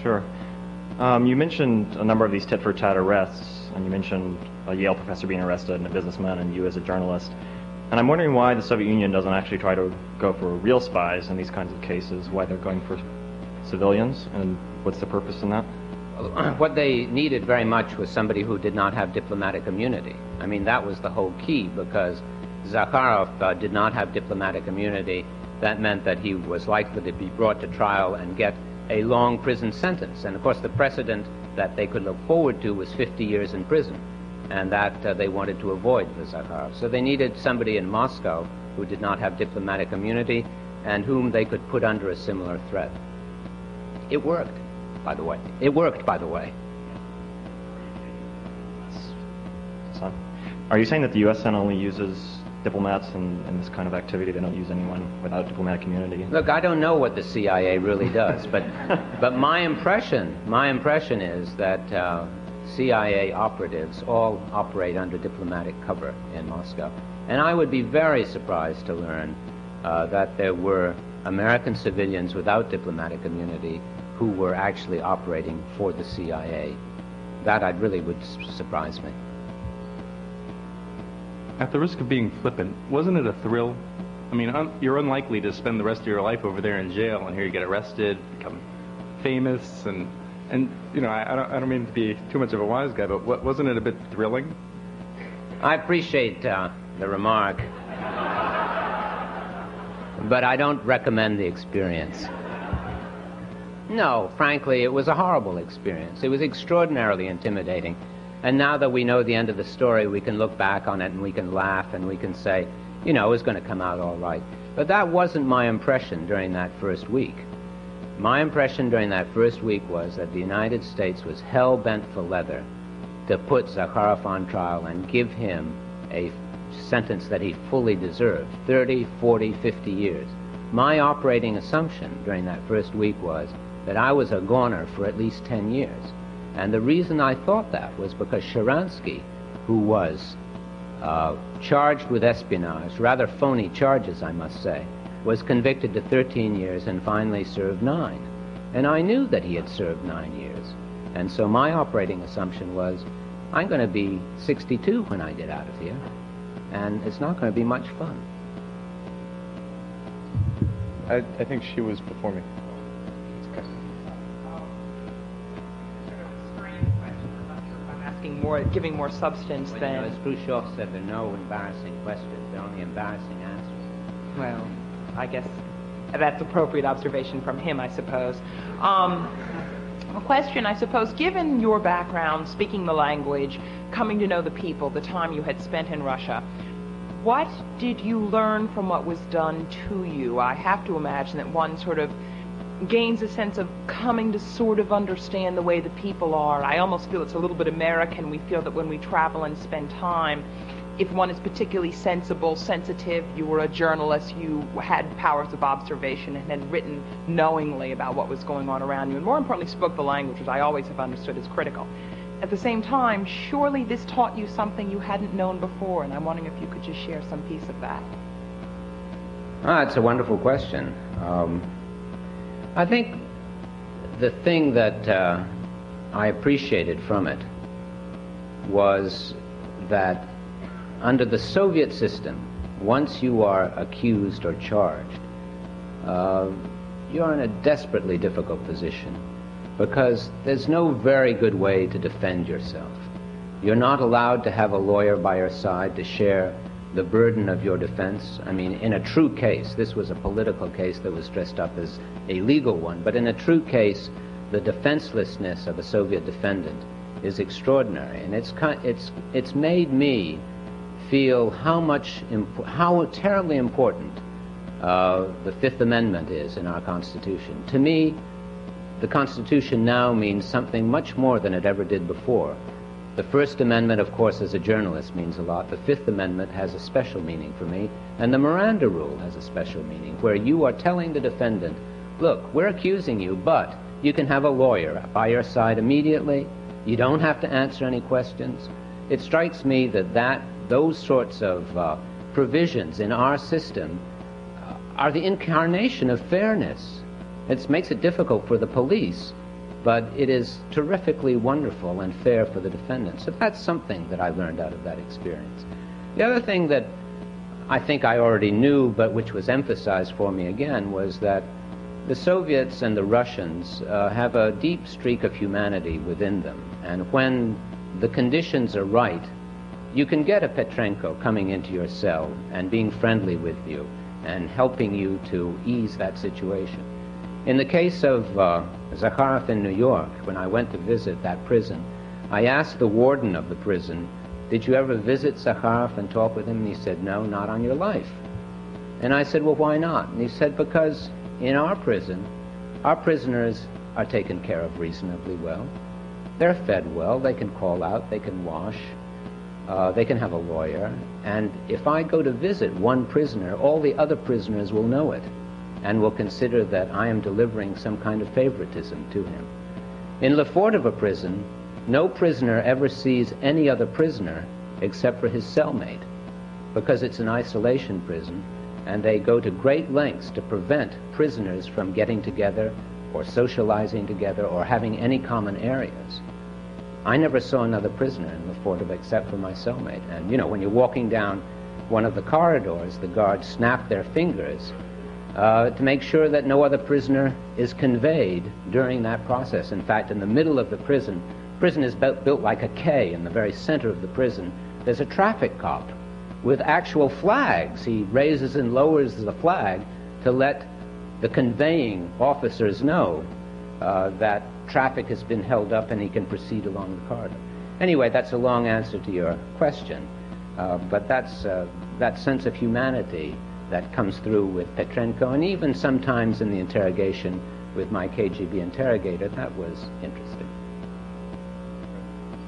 Sure. You mentioned a number of these tit-for-tat arrests, and you mentioned a Yale professor being arrested and a businessman and you as a journalist. And I'm wondering why the Soviet Union doesn't actually try to go for real spies in these kinds of cases, why they're going for civilians, and what's the purpose in that? What they needed very much was somebody who did not have diplomatic immunity. I mean, that was the whole key, because Zakharov did not have diplomatic immunity. That meant that he was likely to be brought to trial and get a long prison sentence. And of course the precedent that they could look forward to was 50 years in prison, and that they wanted to avoid for Zakharov. So they needed somebody in Moscow who did not have diplomatic immunity and whom they could put under a similar threat. It worked, by the way. It worked, by the way. So, are you saying that the U.S. only uses diplomats in this kind of activity? They don't use anyone without diplomatic immunity? Look, I don't know what the CIA really does, but my impression is that CIA operatives all operate under diplomatic cover in Moscow. And I would be very surprised to learn that there were American civilians without diplomatic immunity who were actually operating for the CIA. That really would surprise me. At the risk of being flippant, wasn't it a thrill? I mean, you're unlikely to spend the rest of your life over there in jail, and here you get arrested, become famous, and you know, I don't mean to be too much of a wise guy, but wasn't it a bit thrilling? I appreciate the remark, but I don't recommend the experience. No, frankly, it was a horrible experience. It was extraordinarily intimidating. And now that we know the end of the story, we can look back on it and we can laugh and we can say, you know, it was going to come out all right. But that wasn't my impression during that first week. My impression during that first week was that the United States was hell-bent for leather to put Zakharov on trial and give him a sentence that he fully deserved, 30, 40, 50 years. My operating assumption during that first week was that I was a goner for at least 10 years. And the reason I thought that was because Sharansky, who was charged with espionage, rather phony charges, I must say, was convicted to 13 years and finally served 9. And I knew that he had served 9 years. And so my operating assumption was, I'm going to be 62 when I get out of here, and it's not going to be much fun. I think she was before me. Giving more substance But, than... you know, as Khrushchev said, there are no embarrassing questions, there are only embarrassing answers. Well, I guess that's appropriate observation from him, I suppose. A question, I suppose, given your background, speaking the language, coming to know the people, the time you had spent in Russia, what did you learn from what was done to you? I have to imagine that one sort of gains a sense of coming to sort of understand the way the people are. I almost feel it's a little bit American. We feel that when we travel and spend time, if one is particularly sensible, sensitive, you were a journalist, you had powers of observation and had written knowingly about what was going on around you, and more importantly spoke the language, which I always have understood as critical. At the same time, surely this taught you something you hadn't known before, and I'm wondering if you could just share some piece of that. It's a wonderful question. I think the thing that I appreciated from it was that under the Soviet system, once you are accused or charged, you're in a desperately difficult position because there's no very good way to defend yourself. You're not allowed to have a lawyer by your side to share the burden of your defense. I mean, in a true case, this was a political case that was dressed up as a legal one, but in a true case, the defenselessness of a Soviet defendant is extraordinary, and it's made me feel how terribly important the Fifth Amendment is in our Constitution. To me, the Constitution now means something much more than it ever did before. The First Amendment, of course, as a journalist means a lot. The Fifth Amendment has a special meaning for me, and the Miranda Rule has a special meaning, where you are telling the defendant, look, we're accusing you, but you can have a lawyer by your side immediately. You don't have to answer any questions. It strikes me that those sorts of provisions in our system are the incarnation of fairness. It makes it difficult for the police, but it is terrifically wonderful and fair for the defendant. So that's something that I learned out of that experience. The other thing that I think I already knew, but which was emphasized for me again, was that the Soviets and the Russians have a deep streak of humanity within them. And when the conditions are right, you can get a Petrenko coming into your cell and being friendly with you and helping you to ease that situation. In the case of Zakharov in New York, when I went to visit that prison, I asked the warden of the prison, did you ever visit Zakharov and talk with him? And he said, no, not on your life. And I said, well, why not? And he said, because in our prison, our prisoners are taken care of reasonably well. They're fed well, they can call out, they can wash, they can have a lawyer. And if I go to visit one prisoner, all the other prisoners will know it and will consider that I am delivering some kind of favoritism to him. In Lefortovo prison, no prisoner ever sees any other prisoner except for his cellmate, because it's an isolation prison, and they go to great lengths to prevent prisoners from getting together or socializing together or having any common areas. I never saw another prisoner in the Fort except for my cellmate. And, you know, when you're walking down one of the corridors, the guards snap their fingers to make sure that no other prisoner is conveyed during that process. In fact, in the middle of the prison is built like a K. In the very center of the prison, there's a traffic cop with actual flags. He raises and lowers the flag to let the conveying officers know that traffic has been held up and he can proceed along the corridor. Anyway, that's a long answer to your question, but that's that sense of humanity that comes through with Petrenko, and even sometimes in the interrogation with my KGB interrogator, that was interesting.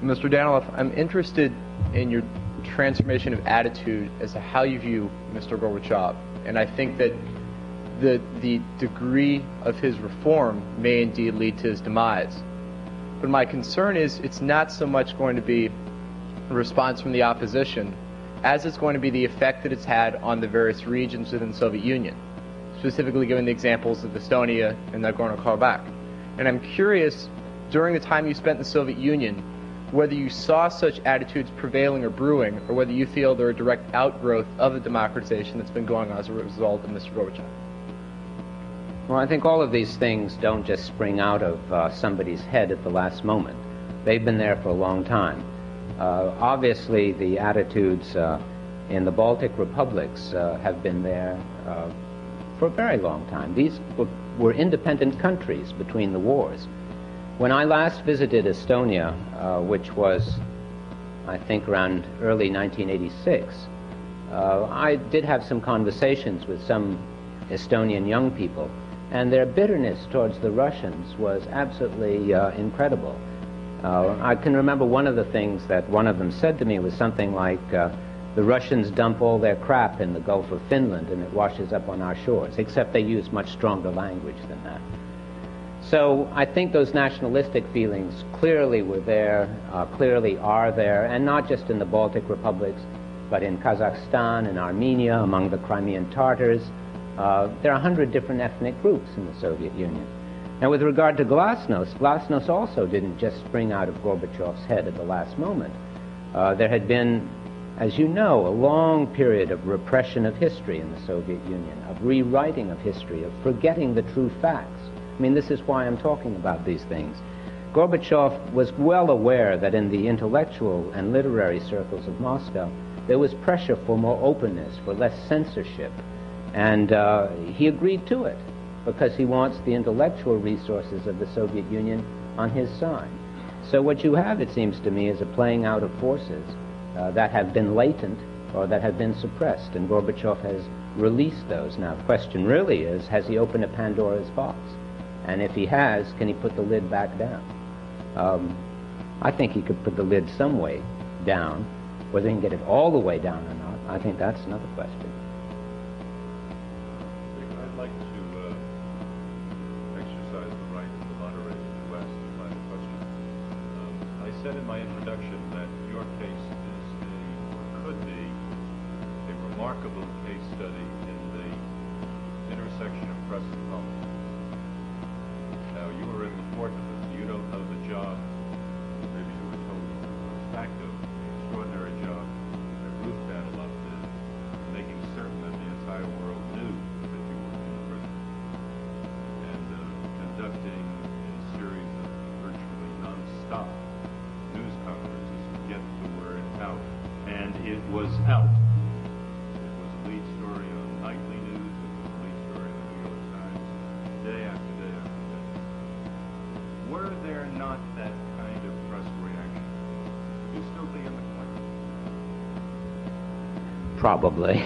Mr. Daniloff, I'm interested in your transformation of attitude as to how you view Mr. Gorbachev, and I think that the degree of his reform may indeed lead to his demise. But my concern is it's not so much going to be a response from the opposition as it's going to be the effect that it's had on the various regions within the Soviet Union, specifically given the examples of Estonia and Nagorno-Karabakh. And I'm curious, during the time you spent in the Soviet Union, whether you saw such attitudes prevailing or brewing, or whether you feel they're a direct outgrowth of the democratization that's been going on as a result of Mr. Gorbachev. Well, I think all of these things don't just spring out of somebody's head at the last moment. They've been there for a long time. Obviously, the attitudes in the Baltic republics have been there for a very long time. These were independent countries between the wars. When I last visited Estonia, which was, I think, around early 1986, I did have some conversations with some Estonian young people, and their bitterness towards the Russians was absolutely incredible. I can remember one of the things that one of them said to me was something like, the Russians dump all their crap in the Gulf of Finland and it washes up on our shores, except they use much stronger language than that. So I think those nationalistic feelings clearly were there, clearly are there, and not just in the Baltic republics, but in Kazakhstan and Armenia, among the Crimean Tatars. There are 100 different ethnic groups in the Soviet Union. Now, with regard to Glasnost also didn't just spring out of Gorbachev's head at the last moment. There had been, as you know, a long period of repression of history in the Soviet Union, of rewriting of history, of forgetting the true facts. I mean, this is why I'm talking about these things. Gorbachev was well aware that in the intellectual and literary circles of Moscow, there was pressure for more openness, for less censorship, and he agreed to it because he wants the intellectual resources of the Soviet Union on his side. So what you have, it seems to me, is a playing out of forces that have been latent or that have been suppressed, and Gorbachev has released those. Now, the question really is, has he opened a Pandora's box? And if he has, can he put the lid back down? I think he could put the lid some way down. Whether he can get it all the way down or not, I think that's another question. I'd like to exercise the right of the moderator to ask the final question. I said in my introduction that your case is could be a remarkable case study in the intersection of press and politics. Now, you were in the fortress. You don't know the job. Maybe you were told the fact of the extraordinary job that Ruth Danilov did, making certain that the entire world knew that you were in prison, and conducting a series of virtually non-stop news conferences to get the word out. And it was out. It was a lead story on nightly news. It was a lead story in the New York Times, day after day after day. Were there not that kind of press reaction, would you still be in the country? Probably.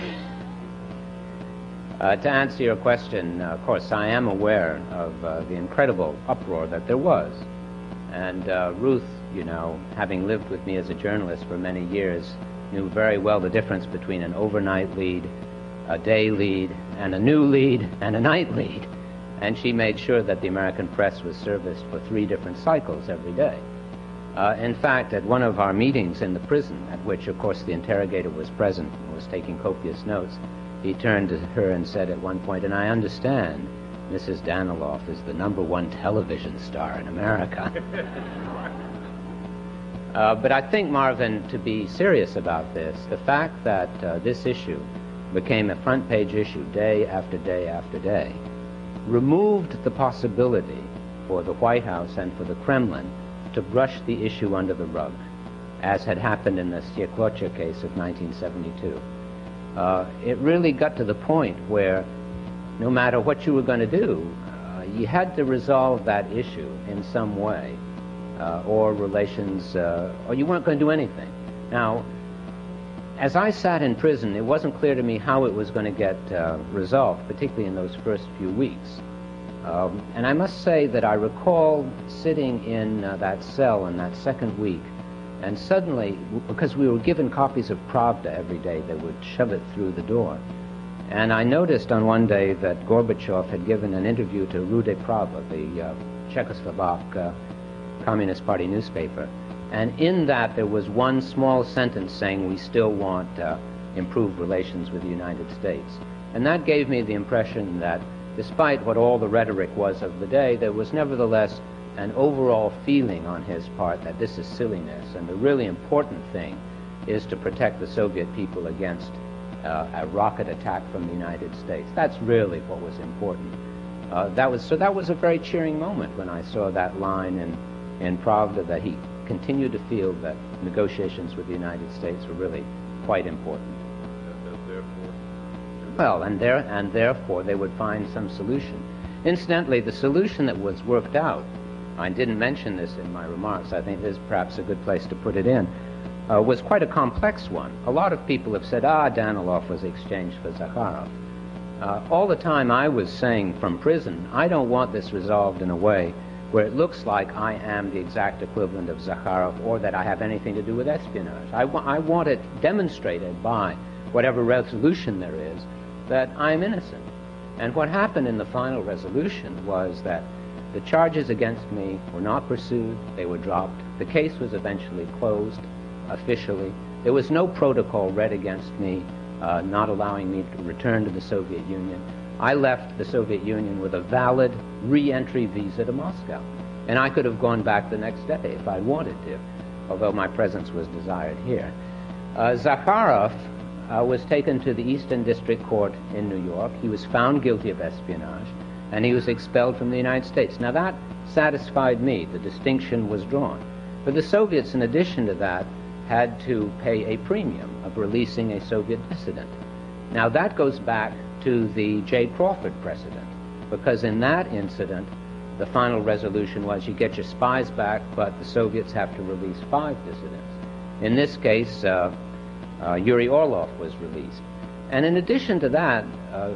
To answer your question, of course, I am aware of the incredible uproar that there was. And Ruth, you know, having lived with me as a journalist for many years, knew very well the difference between an overnight lead, a day lead, and a new lead, and a night lead. And she made sure that the American press was serviced for 3 different cycles every day. In fact, at one of our meetings in the prison, at which, of course, the interrogator was present and was taking copious notes, he turned to her and said at one point, and I understand Mrs. Daniloff is the #1 television star in America. But I think, Marvin, to be serious about this, the fact that this issue became a front-page issue day after day after day removed the possibility for the White House and for the Kremlin to brush the issue under the rug, as had happened in the Stieklocha case of 1972. It really got to the point where no matter what you were going to do, you had to resolve that issue in some way, or relations, or you weren't going to do anything. Now, as I sat in prison, it wasn't clear to me how it was going to get resolved, particularly in those first few weeks. And I must say that I recall sitting in that cell in that second week, and suddenly, because we were given copies of Pravda every day, they would shove it through the door. And I noticed on one day that Gorbachev had given an interview to Rude Prava, the Czechoslovak Communist Party newspaper. And in that there was one small sentence saying we still want improved relations with the United States. And that gave me the impression that despite what all the rhetoric was of the day, there was nevertheless an overall feeling on his part that this is silliness, and the really important thing is to protect the Soviet people against a rocket attack from the United States. That's really what was important. That was a very cheering moment when I saw that line in Pravda, that he continued to feel that negotiations with the United States were really quite important. Well, and therefore they would find some solution. Incidentally, the solution that was worked out, I didn't mention this in my remarks, I think this is perhaps a good place to put it in, was quite a complex one. A lot of people have said, Danilov was exchanged for Zakharov. All the time I was saying from prison, I don't want this resolved in a way where it looks like I am the exact equivalent of Zakharov, or that I have anything to do with espionage. I want it demonstrated by whatever resolution there is that I'm innocent. And what happened in the final resolution was that the charges against me were not pursued, they were dropped. The case was eventually closed officially. There was no protocol read against me, not allowing me to return to the Soviet Union. I left the Soviet Union with a valid re-entry visa to Moscow. And I could have gone back the next day if I wanted to, although my presence was desired here. Zakharov was taken to the Eastern District Court in New York. He was found guilty of espionage, and he was expelled from the United States. Now that satisfied me. The distinction was drawn. But the Soviets, in addition to that, had to pay a premium of releasing a Soviet dissident. Now that goes back to the J. Crawford precedent, because in that incident, the final resolution was you get your spies back, but the Soviets have to release 5 dissidents. In this case, Yuri Orlov was released. And in addition to that,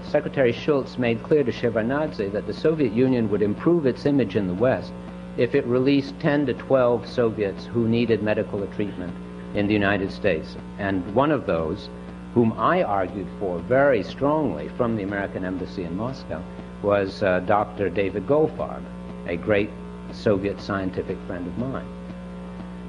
Secretary Shultz made clear to Shevardnadze that the Soviet Union would improve its image in the West if it released 10 to 12 Soviets who needed medical treatment in the United States. And one of those, whom I argued for very strongly from the American Embassy in Moscow, was Dr. David Goldfarb, a great Soviet scientific friend of mine.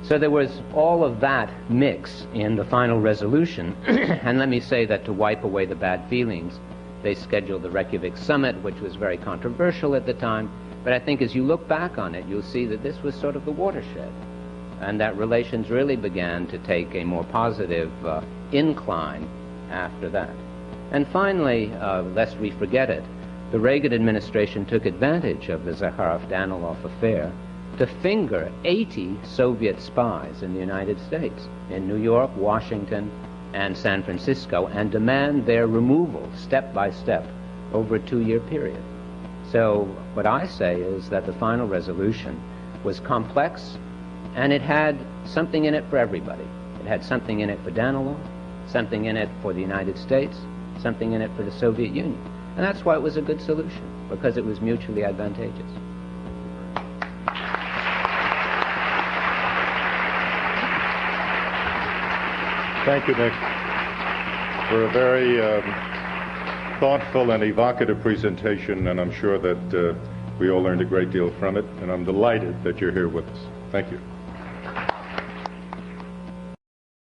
So there was all of that mix in the final resolution, and let me say that to wipe away the bad feelings, they scheduled the Reykjavik summit, which was very controversial at the time, but I think as you look back on it, you'll see that this was sort of the watershed, and that relations really began to take a more positive incline after that. And finally, lest we forget it, the Reagan administration took advantage of the Zakharov-Danilov affair to finger 80 Soviet spies in the United States, in New York, Washington, and San Francisco, and demand their removal step by step over a 2-year period. So what I say is that the final resolution was complex, and it had something in it for everybody. It had something in it for Danilov, something in it for the United States, something in it for the Soviet Union. And that's why it was a good solution, because it was mutually advantageous. Thank you, Nick, for a very thoughtful and evocative presentation, and I'm sure that we all learned a great deal from it, and I'm delighted that you're here with us. Thank you.